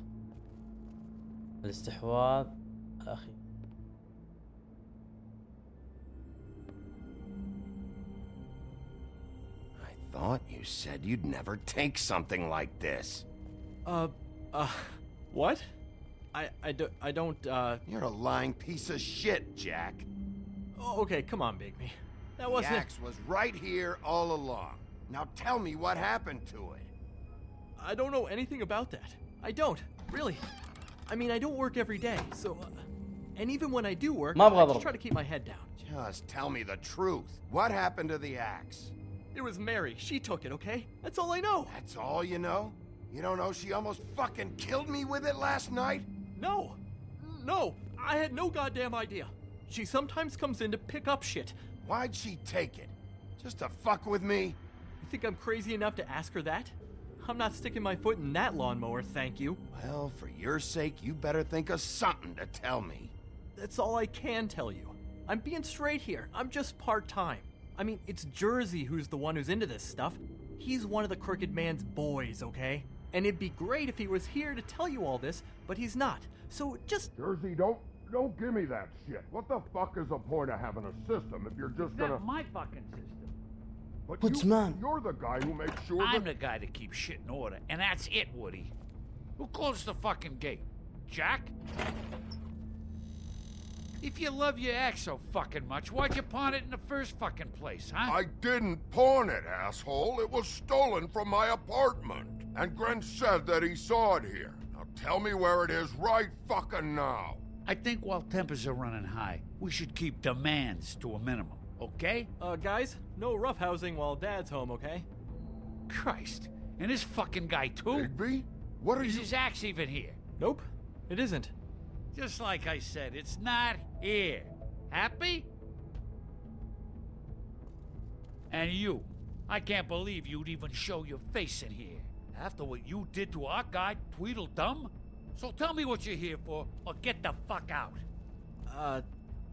الاستحواذ أخي. I thought you said you'd never take something like this. What? I don't, You're a lying piece of shit, Jack. Oh, okay, come on, Bigby. That wasn't... The axe was right here all along. Now tell me what happened to it. I don't know anything about that. I don't, really. I mean, I don't work every day, so... and even when I do work, I just try to keep my head down. Just tell me the truth. What happened to the axe? It was Mary. She took it, okay? That's all I know. That's all you know? You don't know she almost fucking killed me with it last night? No. No. I had no goddamn idea. She sometimes comes in to pick up shit. Why'd she take it? Just to fuck with me? You think I'm crazy enough to ask her that? I'm not sticking my foot in that lawnmower, thank you. Well, for your sake, you better think of something to tell me. That's all I can tell you. I'm being straight here. I'm just part-time. I mean, it's Jersey who's the one who's into this stuff. He's one of the Crooked Man's boys, okay? And it'd be great if he was here to tell you all this, but he's not. So just... Jersey, don't give me that shit. What the fuck is the point of having a system if you're just gonna... That's my fucking system. But Woodsman. you're the guy who makes sure I'm the guy that keeps shit in order, and that's it, Woody. Who closed the fucking gate? Jack? If you love your axe so fucking much, why'd you pawn it in the first fucking place, huh? I didn't pawn it, asshole. It was stolen from my apartment. And Gren said that he saw it here. Now tell me where it is right fucking now. I think while tempers are running high, we should keep demands to a minimum, okay? Guys, no roughhousing while Dad's home, okay? Christ. And this fucking guy, too? Bigby? What are Is you... his axe even here? Nope, it isn't. Just like I said, it's not here. Happy? And you. I can't believe you'd even show your face in here. After what you did to our guy, Tweedledum? So tell me what you're here for, or get the fuck out.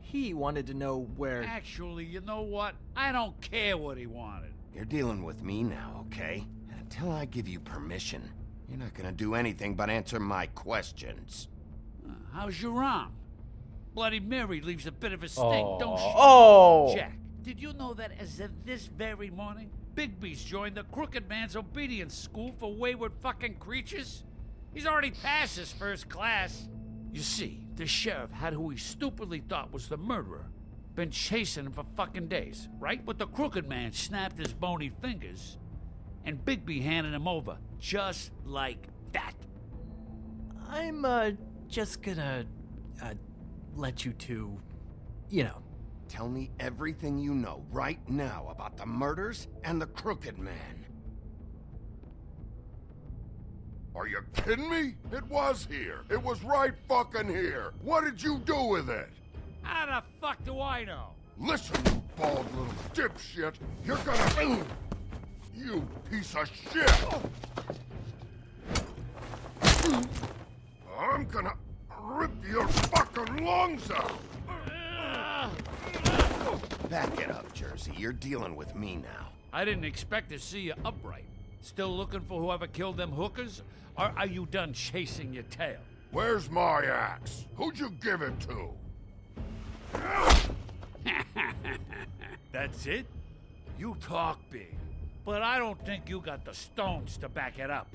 He wanted to know where... Actually, you know what? I don't care what he wanted. You're dealing with me now, okay? And until I give you permission, you're not gonna do anything but answer my questions. How's your arm? Bloody Mary leaves a bit of a stink, don't she? Oh! Jack, did you know that as of this very morning, Bigby's joined the Crooked Man's obedience school for wayward fucking creatures? He's already passed his first class. You see, the sheriff had who he stupidly thought was the murderer. Been chasing him for fucking days, right? But the Crooked Man snapped his bony fingers, and Bigby handed him over, just like that. I'm, just gonna, let you two, Tell me everything you know right now about the murders and the Crooked Man. Are you kidding me? It was here. It was right fucking here. What did you do with it? How the fuck do I know? Listen, you bald little dipshit. You're gonna... You piece of shit! I'm gonna rip your fucking lungs out! Back it up, Jersey. You're dealing with me now. I didn't expect to see you upright. Still looking for whoever killed them hookers? Or are you done chasing your tail? Where's my axe? Who'd you give it to? That's it? You talk big, but I don't think you got the stones to back it up.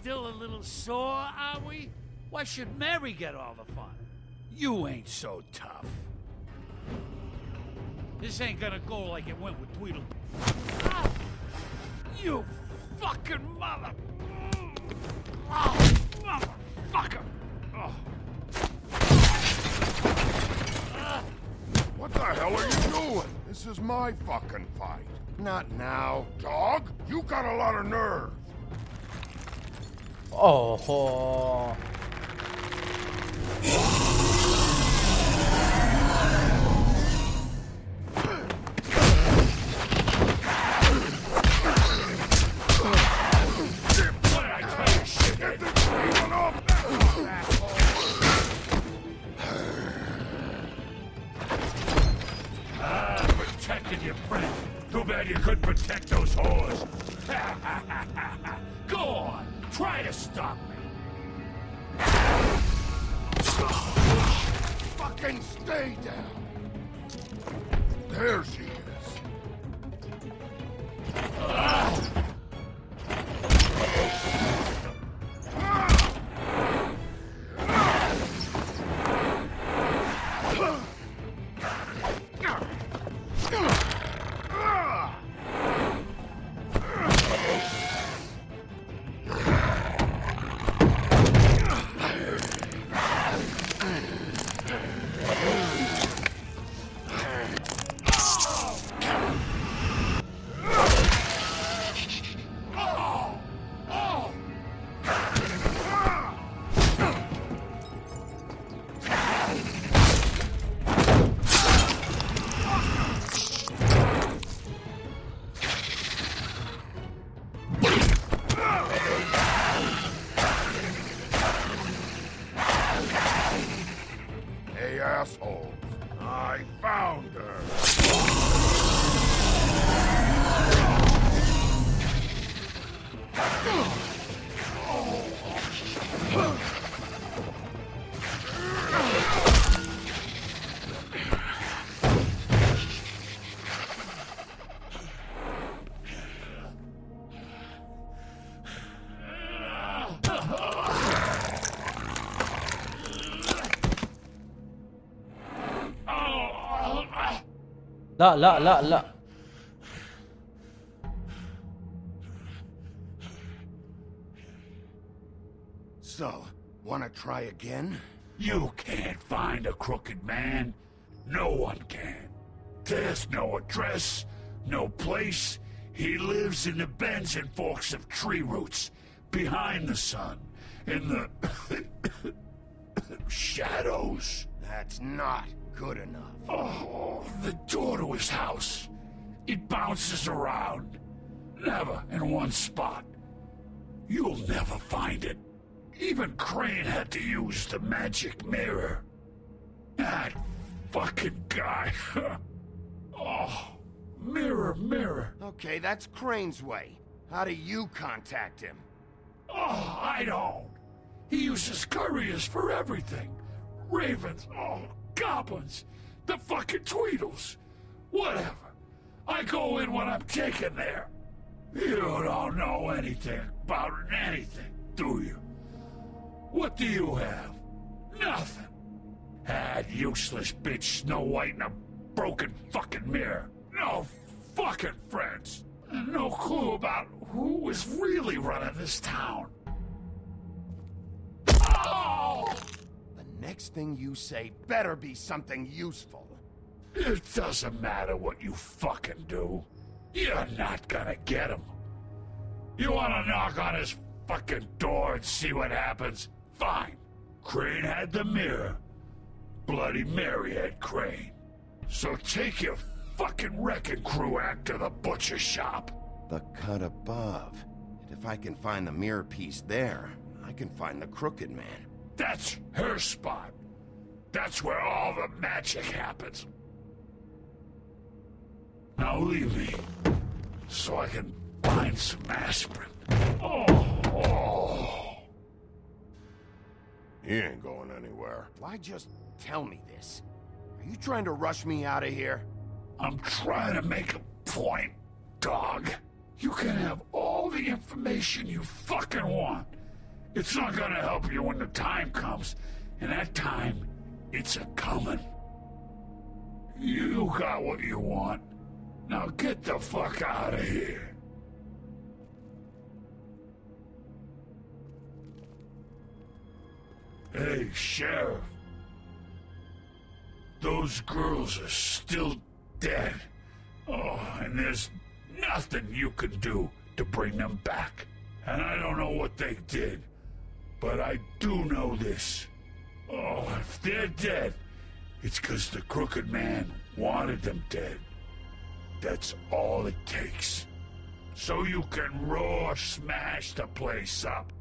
Still a little sore, are we? Why should Mary get all the fun? You ain't so tough. This ain't gonna go like it went with Tweedle. Ah! You fucking mother... Oh, motherfucker! Oh. What the hell are you doing? This is my fucking fight. Not now. Dog, you got a lot of nerve. Oh. Protected your friend. Too bad you couldn't protect those whores. Go on, try to stop me. Fucking stay down. There she is. Hey, assholes. I found her. لا لا لا لا. So, wanna try again? You can't find a Crooked Man. No one can. There's no address, no place. He lives in the bends and forks of tree roots, behind the sun, in the shadows. That's not good enough. Oh, the door to his house. It bounces around. Never in one spot. You'll never find it. Even Crane had to use the magic mirror. That fucking guy. Oh, mirror, mirror. Okay, that's Crane's way. How do you contact him? Oh, I don't. He uses couriers for everything. ravens, oh, goblins, the fucking Tweedles. Whatever. I go in when I'm taken there. You don't know anything about anything, do you? What do you have? Nothing. That useless bitch Snow White and a broken fucking mirror. No fucking friends. And no clue about who was really running this town. Oh! The next thing you say better be something useful. It doesn't matter what you fucking do. You're not gonna get him. You wanna knock on his fucking door and see what happens? Fine. Crane had the mirror. Bloody Mary had Crane. So take your fucking wrecking crew act to the butcher shop. The cut above. And if I can find the mirror piece there, I can find the Crooked Man. That's her spot. That's where all the magic happens. Now leave me, so I can find some aspirin. Oh. He ain't going anywhere. Why just tell me this? Are you trying to rush me out of here? I'm trying to make a point, dog. You can have all the information you fucking want. It's not gonna help you when the time comes, and that time, it's a-comin'. You got what you want. Now get the fuck out of here. Hey, Sheriff. Those girls are still dead. Oh, and there's nothing you can do to bring them back. And I don't know what they did, but I do know this. Oh, if they're dead, it's 'cause the Crooked Man wanted them dead. That's all it takes. So you can roar smash the place up.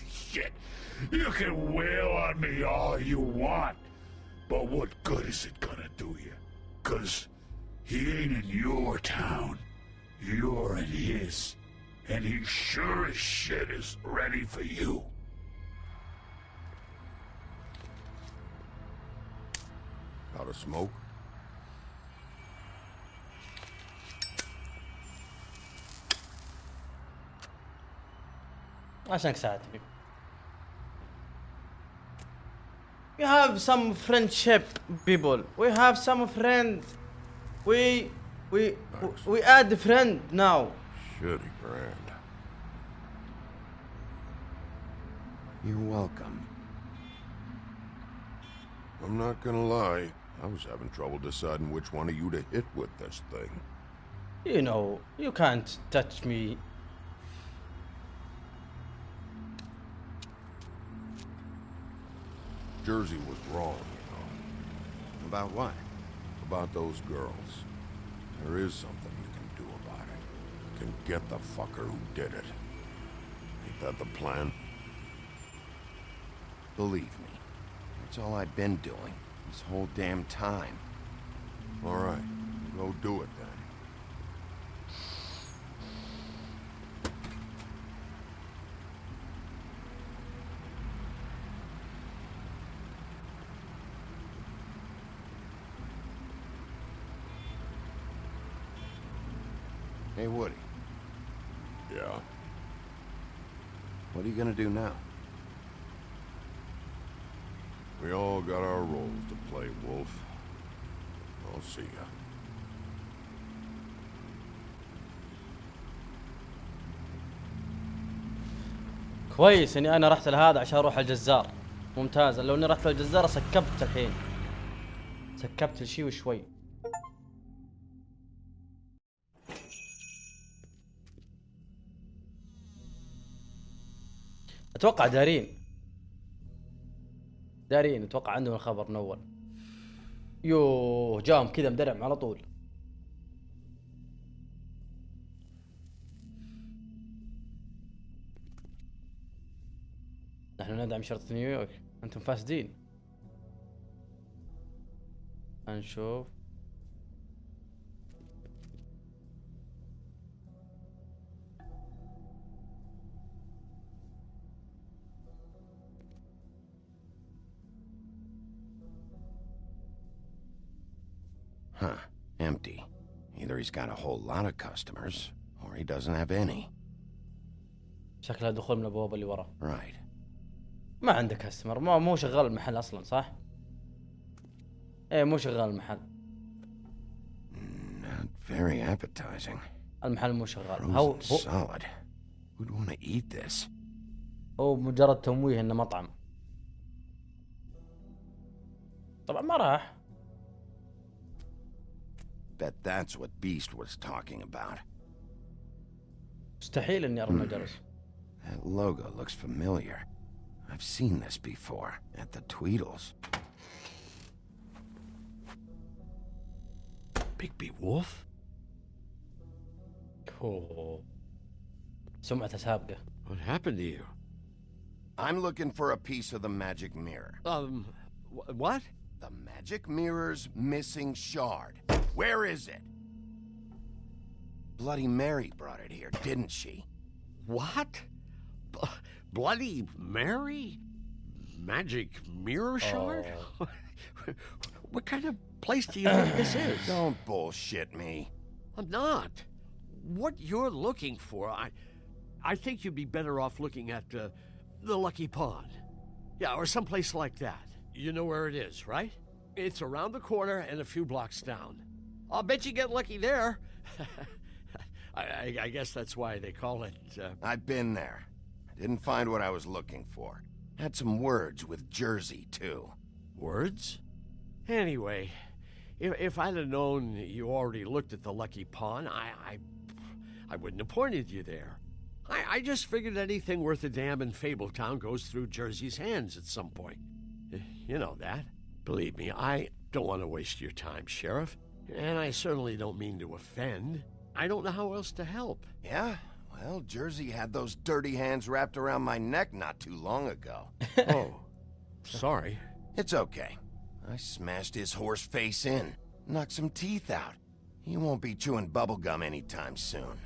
Shit. You can wail on me all you want. But what good is it gonna do you? 'Cause he ain't in your town. You're in his. And he sure as shit is ready for you. Got a smoke? عشانك ساعدتني. We have some friendship, people. We have some friend. We add friend now. Shitty brand. You're welcome. I'm not gonna lie. I was having trouble deciding which one of you to hit with this thing. You know, you can't touch me. Jersey was wrong, you know. About what? About those girls. There is something you can do about it. You can get the fucker who did it. Ain't that the plan? Believe me, that's all I've been doing this whole damn time. All right, go do it then. Hey, Woody. Yeah? What are you gonna do now? We all got our roles to play, Wolf. I'll see ya. كويس اني انا رحت لهذا عشان اروح الجزار. ممتاز. لو اني رحت للجزار سكبت الحين. سكبت الشي وشوي. اتوقع دارين اتوقع عندهم الخبر من اول. يوه جاهم كذا مدرعم على طول. نحن ندعم شرطة نيويورك. انتم فاسدين. هنشوف. Huh. Empty. Either he's got a whole lot of customers, or he doesn't have any. شكلها دخول من البوابة اللي ورا. Right. ما عنده كاستمر، مو شغال المحل أصلا صح؟ إيه مو شغال المحل. Not very appetizing. المحل مو شغال. هو solid. Who'd want to eat this? هو مجرد تمويه إنه مطعم. طبعا ما راح. Bet that's what Beast was talking about. مستحيل إني أروح مجلس. That logo looks familiar. I've seen this before at the Tweedles. Bigby Wolf? أوه. سمعته سابقة. What happened to you? I'm looking for a piece of the magic mirror. What? The magic mirror's missing shard. Where is it? Bloody Mary brought it here, didn't she? What? Bloody Mary? Magic mirror shard? What kind of place do you think this is? Don't bullshit me. I'm not. What you're looking for, I think you'd be better off looking at the Lucky Pond. Yeah, or someplace like that. You know where it is, right? It's around the corner and a few blocks down. I'll bet you get lucky there. I guess that's why they call it... I've been there. Didn't find what I was looking for. Had some words with Jersey, too. Words? Anyway, if I'd have known you already looked at the Lucky Pond, I wouldn't have pointed you there. I just figured anything worth a damn in Fabletown goes through Jersey's hands at some point. You know that. Believe me, I don't want to waste your time, Sheriff. And I certainly don't mean to offend. I don't know how else to help. Yeah? Well, Jersey had those dirty hands wrapped around my neck not too long ago. Oh, sorry. It's okay. I smashed his horse face in, knocked some teeth out. He won't be chewing bubblegum anytime soon.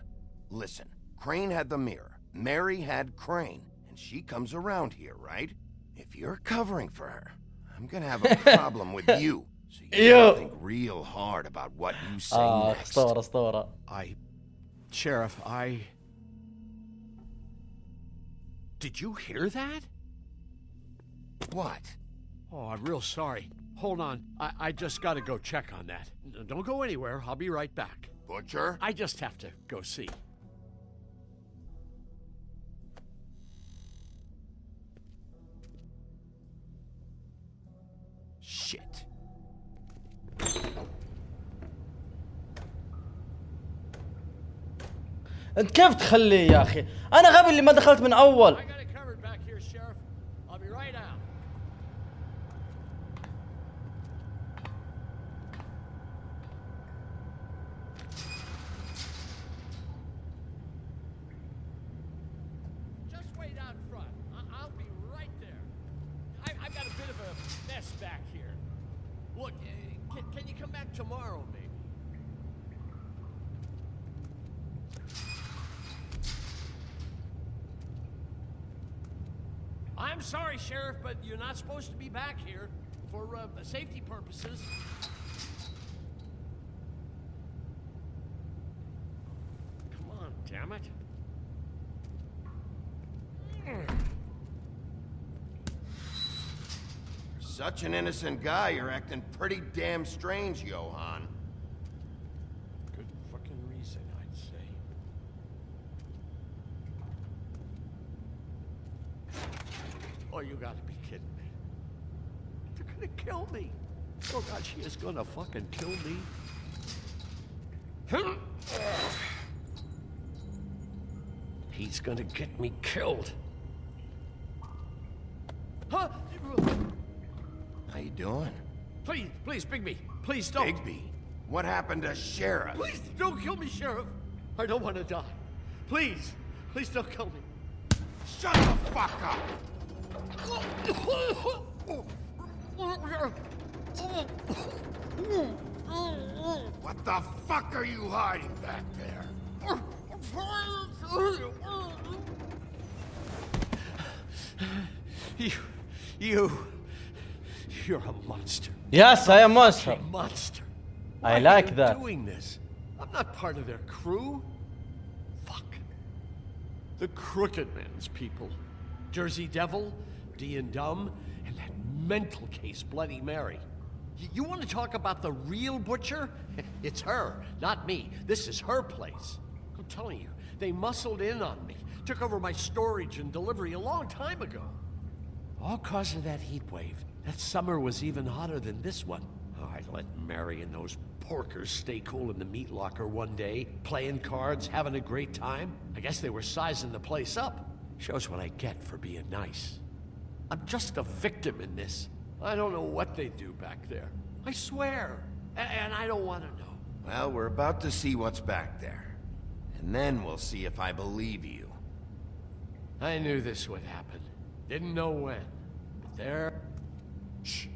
Listen, Crane had the mirror, Mary had Crane, and she comes around here, right? If you're covering for her, I'm gonna have a problem with you. So you gotta think real hard about what you say next. اسطورة. Sheriff, Did you hear that? What? Oh, I'm real sorry. Hold on. I just gotta go check on that. Don't go anywhere. I'll be right back. Butcher? I just have to go see. Shit. انت كيف تخليه يا اخي؟ انا غبي اللي ما دخلت من اول. Tomorrow, maybe. I'm sorry, Sheriff, but you're not supposed to be back here for safety purposes. Come on, damn it. Such an innocent guy, you're acting pretty damn strange, Johan. Good fucking reason, I'd say. Oh, you gotta be kidding me. They're gonna kill me. Oh God, she is gonna fucking kill me. He's gonna get me killed. Huh? How you doing? Please, Bigby. Please don't. Bigby? What happened to Sheriff? Please don't kill me, Sheriff. I don't want to die. Please don't kill me. Shut the fuck up! What the fuck are you hiding back there? You're a monster. Yes, I am monster. A monster. Why like are you that. doing this? I'm not part of their crew. Fuck. The Crooked Man's people. Jersey Devil, D and Dumb, and that mental case, Bloody Mary. You want to talk about the real butcher? It's her, not me. This is her place. I'm telling you, they muscled in on me. Took over my storage and delivery a long time ago. All cause of that heat wave. That summer was even hotter than this one. Oh, I let Mary and those porkers stay cool in the meat locker one day, playing cards, having a great time. I guess they were sizing the place up. Shows what I get for being nice. I'm just a victim in this. I don't know what they do back there. I swear. And I don't want to know. Well, we're about to see what's back there. And then we'll see if I believe you. I knew this would happen. Didn't know when. But there... Shh.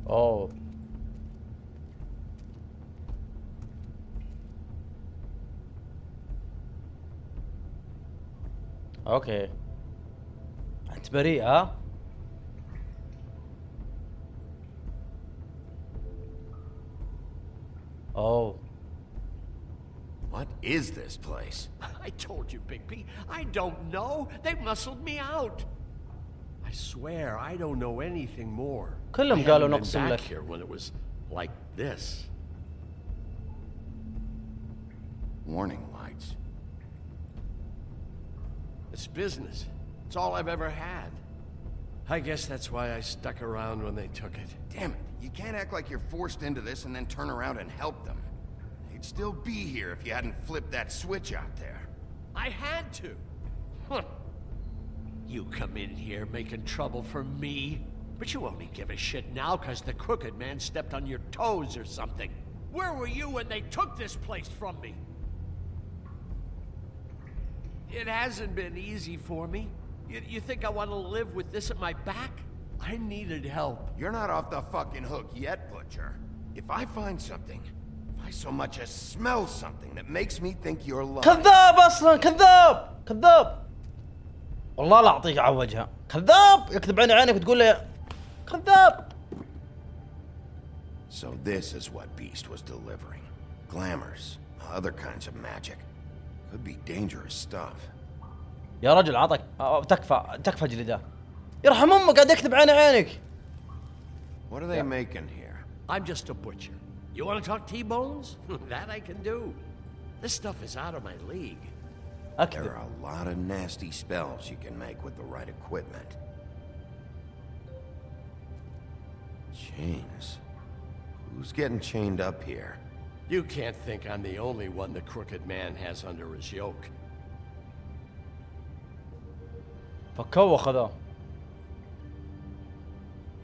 اوه اوكي انت بريء ها؟ اوه What is this place? I told you, Bigby. I don't know. They muscled me out. I swear I don't know anything more. كلهم I قالوا haven't been نقسم back لك. here when it was like this. Warning lights. It's business. It's all I've ever had. I guess that's why I stuck around when they took it. Damn it. You can't act like you're forced into this and then turn around and help them. They'd still be here if you hadn't flipped that switch out there. I had to. Huh. You come in here making trouble for me, but you only give a shit now because the Crooked Man stepped on your toes or something. Where were you when they took this place from me? It hasn't been easy for me. You think I want to live with this at my back? I needed help. You're not off the fucking hook yet, Butcher. If I find something, if I so much as smell something that makes me think you're lying... كذاب اصلا كذاب كذاب والله لا اعطيك على وجهه كذاب يكذب عين عينك وتقول له كذاب. So this is what Beast was delivering. Glamours, other kinds of magic. Could be dangerous stuff. يا رجل عطك تكفى جلده يرحم امك قاعد يكذب عين عينك. What are they making here? I'm just a butcher. You want to talk T-bones? That I can do. This stuff is out of my league. There are a lot of nasty spells you can make with the right equipment. Chains. Who's getting chained up here? You can't think I'm the only one the Crooked Man has under his yoke. فكوه وخذوه.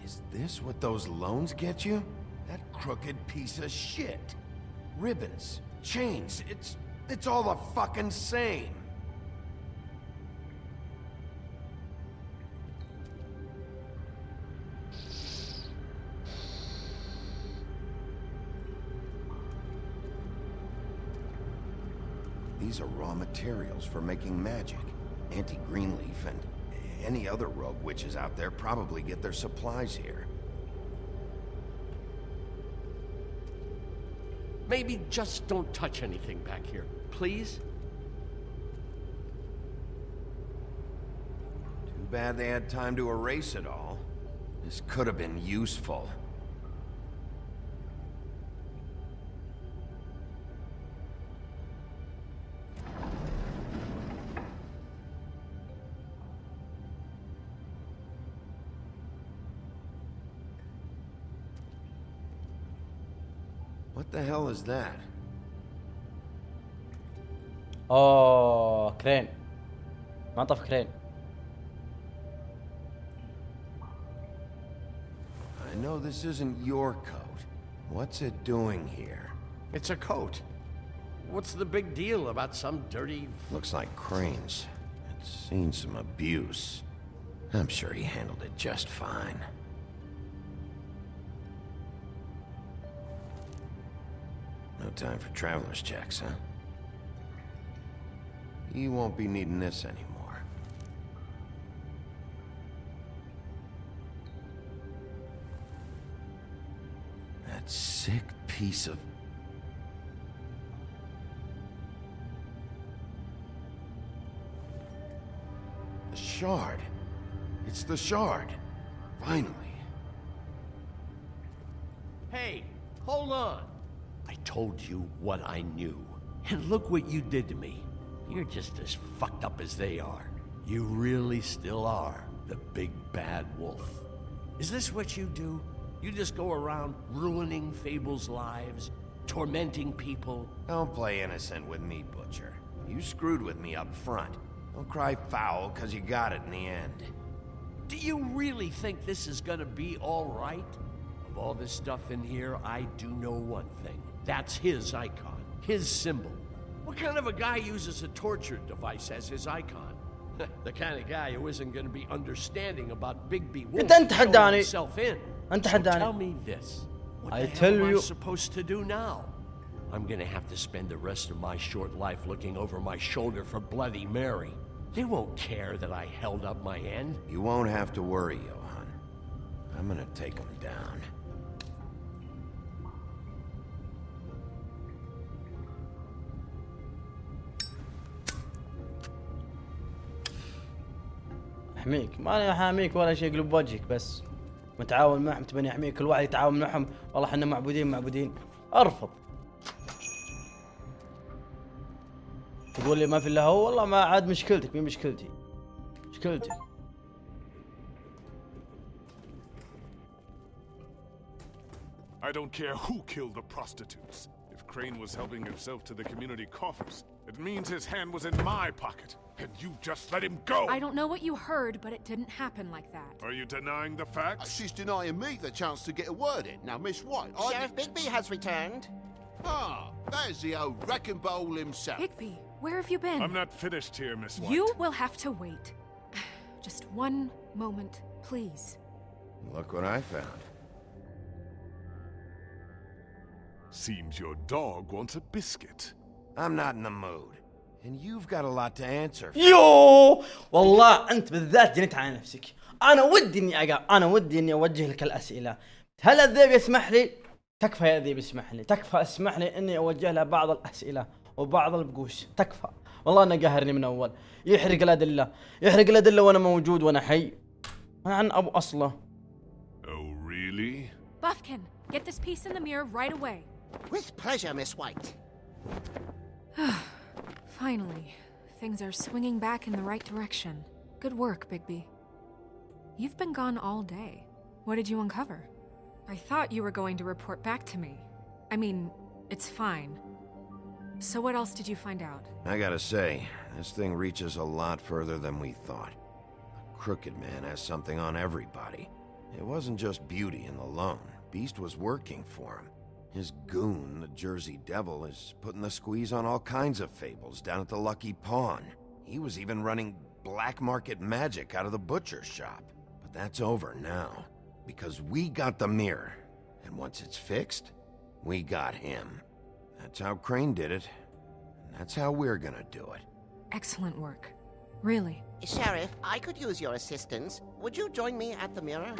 Is this what those loans get you? That crooked piece of shit. Ribbons, chains, it's all the fucking same. These are raw materials for making magic. Auntie Greenleaf and any other rogue witches out there probably get their supplies here. Maybe just don't touch anything back here, please? Too bad they had time to erase it all. This could have been useful. What the hell is that? اوه كرين منطف كرين. I know this isn't your coat. What's it doing here? It's a coat. What's the big deal about some dirty... Looks like Crane's had seen some abuse. I'm sure he handled it just fine. No time for traveler's checks, huh? You won't be needing this anymore. That sick piece of... The shard. It's the shard. Finally. Hey, hold on. I told you what I knew. And look what you did to me. You're just as fucked up as they are. You really still are the big bad wolf. Is this what you do? You just go around ruining Fable's lives, tormenting people? Don't play innocent with me, Butcher. You screwed with me up front. Don't cry foul, cause you got it in the end. Do you really think this is gonna be all right? Of all this stuff in here, I do know one thing. That's his icon, his symbol. What kind of a guy uses a torture device as his icon? The kind of guy who isn't going to be understanding about Bigby Wolf showing himself in. So tell me this. What the hell am I supposed to do now? I'm going to have to spend the rest of my short life looking over my shoulder for Bloody Mary. They won't care that I held up my end. You won't have to worry, Johan. I'm going to take him down. احميك، ماني حاميك ولا شيء، قلب وجهك بس. متعاون معهم، تبني احميك، كل واحد يتعاون معهم، والله احنا معبودين. ارفض. تقول لي ما في الا هو، والله ما عاد مشكلتك، مين مشكلتي؟ مشكلتي. I don't care who killed the prostitutes. If Crane was helping himself to the community coffers, it means his hand was in my pocket. And you just let him go! I don't know what you heard, but it didn't happen like that. Are you denying the facts? She's denying me the chance to get a word in. Now, Miss White, Sheriff Bigby has returned. Ah, there's the old wrecking bowl himself. Bigby, where have you been? I'm not finished here, Miss White. You will have to wait. Just one moment, please. Look what I found. Seems your dog wants a biscuit. I'm not in the mood. And you've got a lot to answer. يو والله انت بالذات جنيت على نفسك. انا ودي اني اوجه لك الاسئله. هل الذئب يسمح لي؟ تكفى يا ذئب، اسمح لي. تكفى اسمح لي اني اوجه له بعض الاسئله وبعض البقوش. تكفى. والله انه قهرني من اول. يحرق الادله وانا موجود وانا حي. انا عن ابو اصله. Oh really? Buffkin, get this piece in the mirror right away. With pleasure, Miss White. Finally, things are swinging back in the right direction. Good work, Bigby. You've been gone all day. What did you uncover? I thought you were going to report back to me. I mean, it's fine. So what else did you find out? I gotta say, this thing reaches a lot further than we thought. The Crooked Man has something on everybody. It wasn't just Beauty and the Lone. Beast was working for him. His goon, the Jersey Devil, is putting the squeeze on all kinds of fables down at the Lucky Pawn. He was even running black market magic out of the butcher's shop. But that's over now, because we got the mirror. And once it's fixed, we got him. That's how Crane did it, and that's how we're gonna do it. Excellent work. Really. Sheriff, I could use your assistance. Would you join me at the mirror?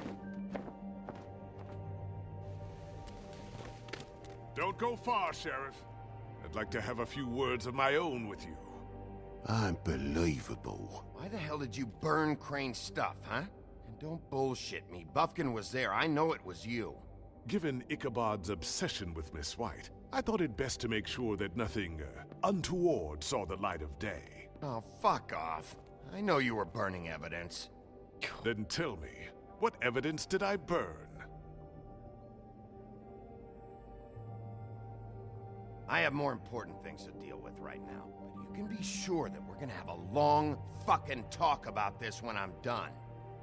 Don't go far, Sheriff. I'd like to have a few words of my own with you. Unbelievable. Why the hell did you burn Crane's stuff, huh? And don't bullshit me. Buffkin was there. I know it was you. Given Ichabod's obsession with Miss White, I thought it best to make sure that nothing untoward saw the light of day. Oh, fuck off. I know you were burning evidence. Then tell me, what evidence did I burn? I have more important things to deal with right now, but you can be sure that we're gonna have a long fucking talk about this when I'm done.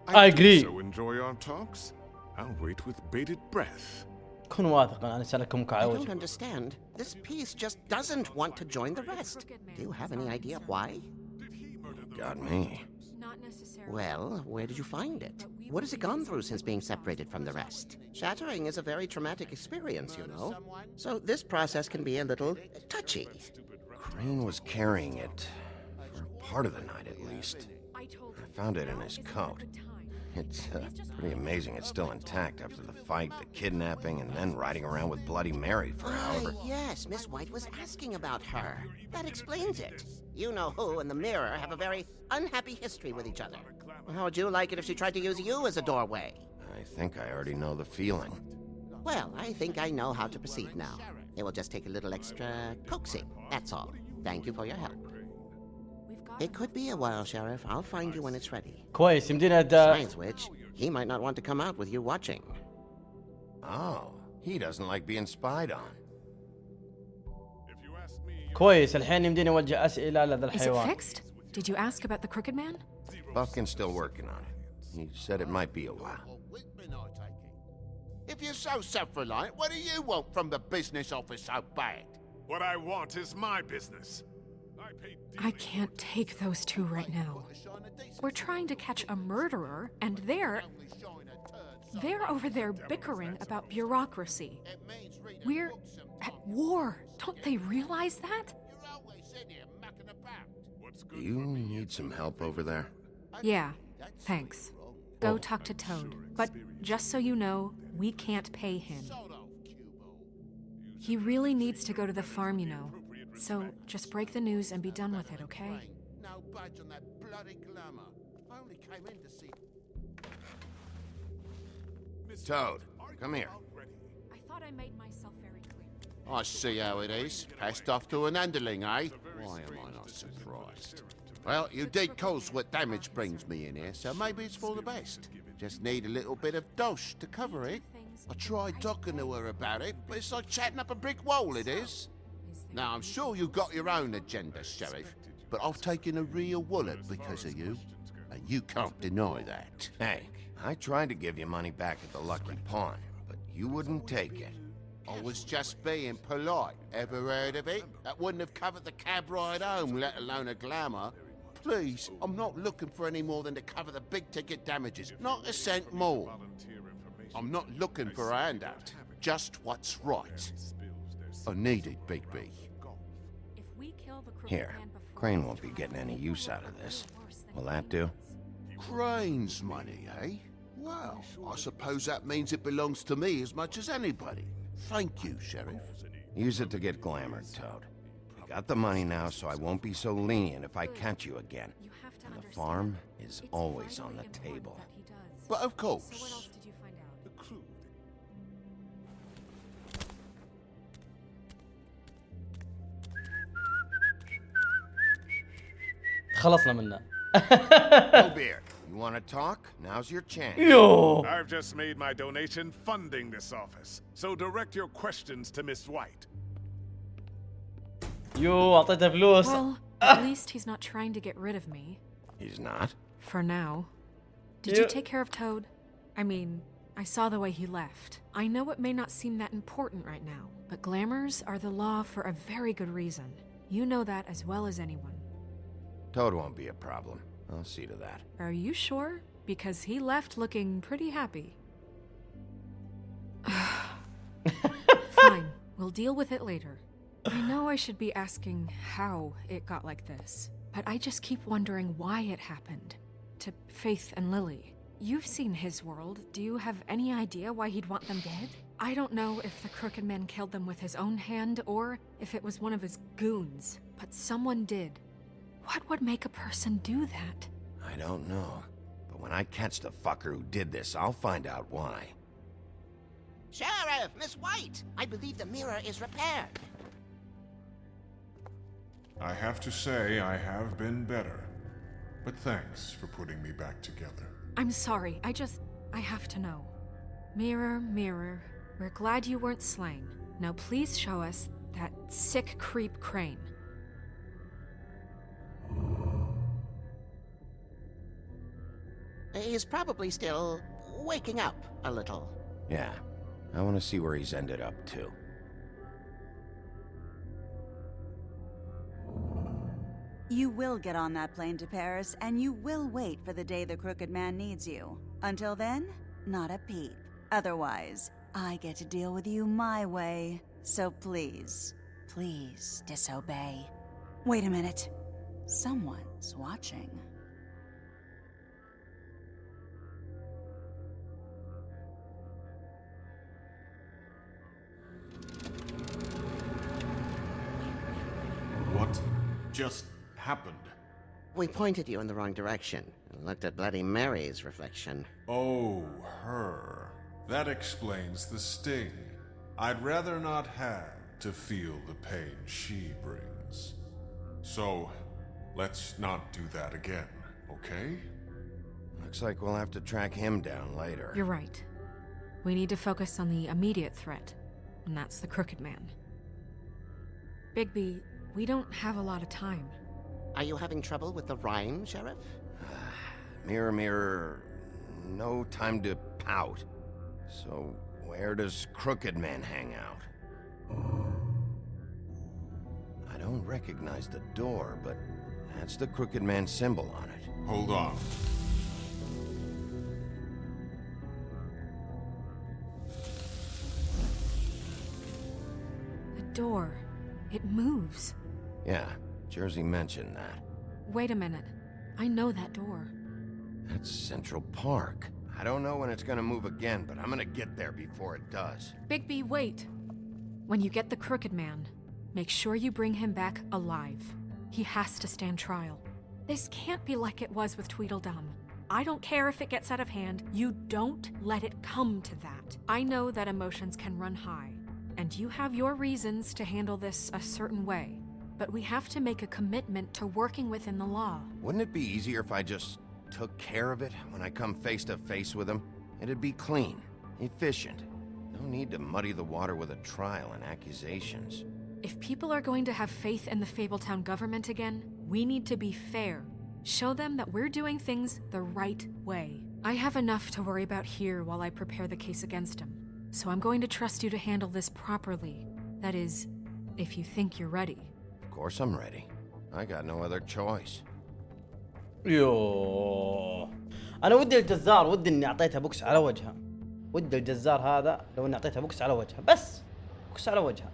I agree. So enjoy our talks. I'll wait with bated breath. كن واثقا أنا سألكم I كعوج. don't understand. This piece just doesn't want to join the rest. Do you have any idea why? Got me. Well, where did you find it? What has it gone through since being separated from the rest? Shattering is a very traumatic experience, you know. So this process can be a little touchy. Crane was carrying it for part of the night at least. I found it in his coat. It's pretty amazing it's still intact after the fight, the kidnapping, and then riding around with Bloody Mary for however... Yes, Miss White was asking about her. That explains it. You know who and the Mirror have a very unhappy history with each other. How would you like it if she tried to use you as a doorway? I think I already know the feeling. Well, I think I know how to proceed now. It will just take a little extra coaxing, that's all. Thank you for your help. It could be a while, Sheriff. I'll find you when it's ready. كويس يمدينا Besides which, he might not want to come out with you watching. Oh, he doesn't like being spied on. كويس الحين يمدينا نوجه أسئلة لهذا Is it الحيوان. fixed? Did you ask about the Crooked Man? Buffkin's still working on it. He said it might be a while. If you're so self-reliant, what do you want from the business office so bad? What I want is my business. I can't take those two right now. We're trying to catch a murderer, and they're over there bickering about bureaucracy. We're at war. Don't they realize that? Do you need some help over there? Yeah, thanks. Go talk to Toad. But just so you know, we can't pay him. He really needs to go to the farm, you know. So just break the news and be done with it, okay? No budge on that bloody glamour. I only came in to see... Toad, come here. I thought I made myself very clear. I see how it is. Passed off to an underling, eh? Why am I not surprised? Well, you did cause what damage brings me in here, so maybe it's for the best. Just need a little bit of dosh to cover it. I tried talking to her about it, but it's like chatting up a brick wall, it is. Now, I'm sure you've got your own agenda, Sheriff, but I've taken a real wallet because of you, and you can't deny that. Hey, I tried to give you money back at the Lucky Pawn, but you wouldn't take it. I was just being polite. Ever heard of it? That wouldn't have covered the cab ride home, let alone a glamour. Please, I'm not looking for any more than to cover the big-ticket damages. Not a cent more. I'm not looking for a handout. Just what's right. I need it, Big B. Here, Crane won't be getting any use out of this. Will that do? Crane's money, eh? Well, I suppose that means it belongs to me as much as anybody. Thank you, Sheriff. Use it to get glamored, Toad. I got the money now, so I won't be so lenient if I catch you again. And the farm is always on the table. But of course. So what else did you find out? The crew. خلصنا منه. No beer. You want to talk? Now's your chance. Yo. I've just made my donation funding this office, so direct your questions to Miss White. يو أعطيته فلوس. Well, at least he's not trying to get rid of me. He's not? For now. Did you take care of Toad? I mean, I saw the way he left. I know it may not seem that important right now, but glamours are the law for a very good reason. You know that as well as anyone. Toad won't be a problem. I'll see to that. Are you sure? Because he left looking pretty happy. Fine, we'll deal with it later. I know I should be asking how it got like this, but I just keep wondering why it happened. To Faith and Lily. You've seen his world. Do you have any idea why he'd want them dead? I don't know if the Crooked Man killed them with his own hand or if it was one of his goons, but someone did. What would make a person do that? I don't know. But when I catch the fucker who did this, I'll find out why. Sheriff, Miss White! I believe the mirror is repaired. I have to say I have been better. But thanks for putting me back together. I'm sorry, I have to know. Mirror, mirror, we're glad you weren't slain. Now please show us that sick creep Crane. He's probably still waking up a little. Yeah, I want to see where he's ended up, too. You will get on that plane to Paris, and you will wait for the day the Crooked Man needs you. Until then, not a peep. Otherwise, I get to deal with you my way. So please, please disobey. Wait a minute. Someone's watching. What just happened? We pointed you in the wrong direction and looked at Bloody Mary's reflection. Oh, her. That explains the sting. I'd rather not have to feel the pain she brings. So, let's not do that again, okay? Looks like we'll have to track him down later. You're right. We need to focus on the immediate threat, and that's the Crooked Man. Bigby, we don't have a lot of time. Are you having trouble with the rhyme, Sheriff? Mirror, mirror, no time to pout. So, where does Crooked Man hang out? I don't recognize the door, but that's the Crooked Man symbol on it. Hold on. The door. It moves. Yeah, Jersey mentioned that. Wait a minute. I know that door. That's Central Park. I don't know when it's gonna move again, but I'm gonna get there before it does. Bigby, wait. When you get the Crooked Man, make sure you bring him back alive. He has to stand trial. This can't be like it was with Tweedledum. I don't care if it gets out of hand. You don't let it come to that. I know that emotions can run high, and you have your reasons to handle this a certain way. But we have to make a commitment to working within the law. Wouldn't it be easier if I just took care of it when I come face to face with him? It'd be clean, efficient. No need to muddy the water with a trial and accusations. If people are going to have faith in the Fabletown government again, we need to be fair. Show them that we're doing things the right way. I have enough to worry about here while I prepare the case against him. So I'm going to trust you to handle this properly. That is, if you think you're ready. Of course I'm ready. I got no other choice. يوه انا ودي الجزار، ودي اني اعطيتها بوكس على وجهها. ودي الجزار هذا لو اني اعطيتها بوكس على وجهها، بس بوكس على وجهها.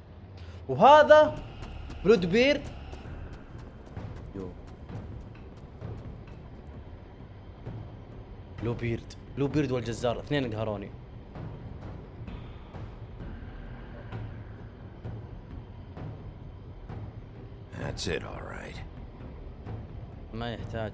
وهذا بلود بيرد. بلو بيرد والجزار اثنين قهروني. That's it, all right. ما يحتاج.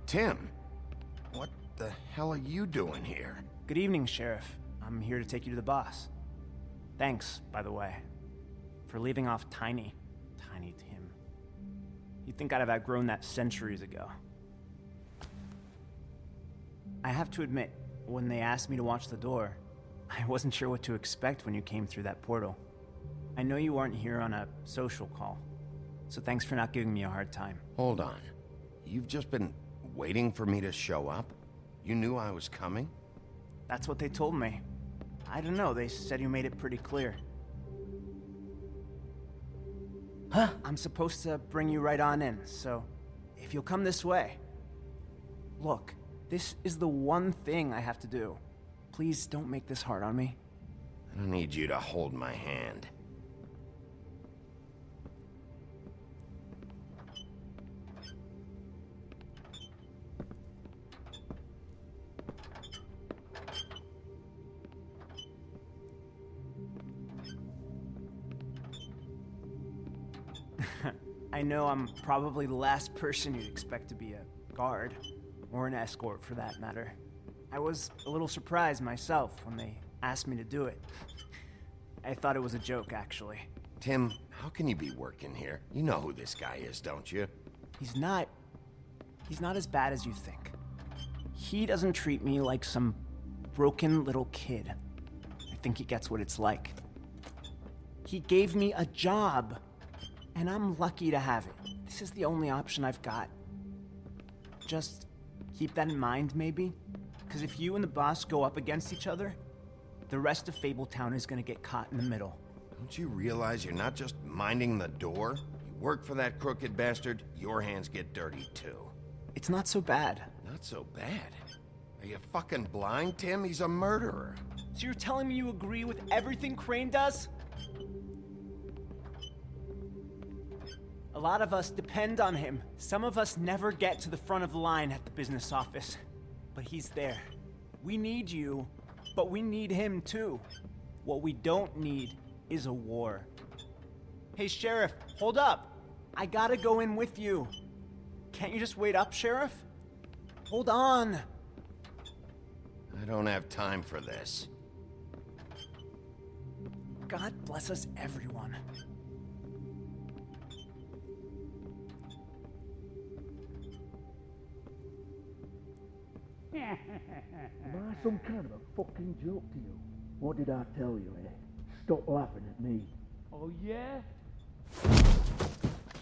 Tim, what the hell are you doing here? Good evening, Sheriff. I'm here to take you to the boss. Thanks, by the way, for leaving off Tiny Tim. You'd think I'd have outgrown that centuries ago. I have to admit, when they asked me to watch the door, I wasn't sure what to expect when you came through that portal. I know you aren't here on a social call, so thanks for not giving me a hard time. Hold on. You've just been waiting for me to show up? You knew I was coming? That's what they told me. I don't know, they said you made it pretty clear. Huh? I'm supposed to bring you right on in, so if you'll come this way. Look, this is the one thing I have to do. Please don't make this hard on me. I don't need you to hold my hand. I know I'm probably the last person you'd expect to be a guard, or an escort for that matter. I was a little surprised myself when they asked me to do it. I thought it was a joke, actually. Tim, how can you be working here? You know who this guy is, don't you? He's not as bad as you think. He doesn't treat me like some broken little kid. I think he gets what it's like. He gave me a job, and I'm lucky to have it. This is the only option I've got. Just keep that in mind, maybe? Because if you and the boss go up against each other, the rest of Fabletown is gonna get caught in the middle. Don't you realize you're not just minding the door? You work for that crooked bastard, your hands get dirty too. It's not so bad. Not so bad? Are you fucking blind, Tim? He's a murderer. So you're telling me you agree with everything Crane does? A lot of us depend on him. Some of us never get to the front of the line at the business office. But he's there. We need you, but we need him too. What we don't need is a war. Hey, Sheriff, hold up. I gotta go in with you. Can't you just wait up, Sheriff? Hold on. I don't have time for this. God bless us, everyone. Am I some kind of a fucking joke to you? What did I tell you, eh? Stop laughing at me. Oh, yeah?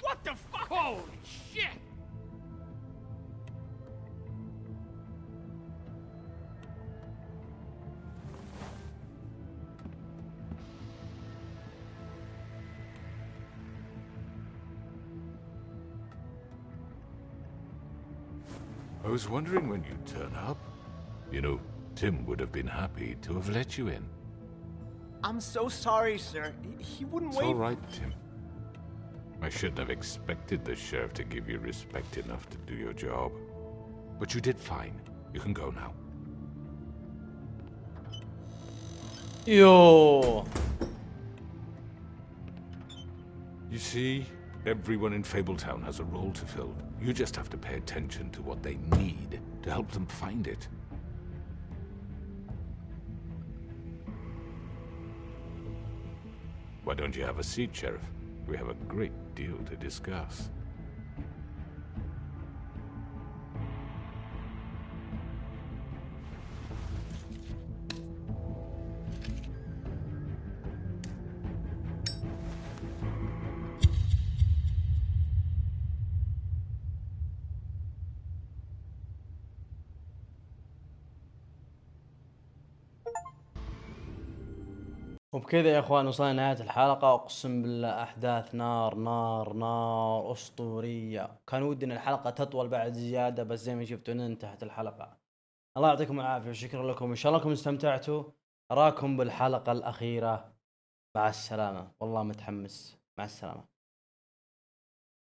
What the fuck? Holy shit! I was wondering when you'd turn up. You know, Tim would have been happy to have let you in. I'm so sorry, sir. He wouldn't It's wait. all right, Tim. I shouldn't have expected the sheriff to give you respect enough to do your job. But you did fine. You can go now. Yo. You see, everyone in Fabletown has a role to fill. You just have to pay attention to what they need to help them find it. Why don't you have a seat, Sheriff? We have a great deal to discuss. وبكذا يا اخوان وصلنا لنهاية الحلقة. اقسم بالله احداث نار نار نار اسطورية. كان ودي ان الحلقة تطول بعد زيادة، بس زي ما شفتوا انتهت الحلقة. الله يعطيكم العافية وشكرا لكم، ان شاء الله انكم استمتعتوا. اراكم بالحلقة الاخيرة. مع السلامة، والله متحمس. مع السلامة.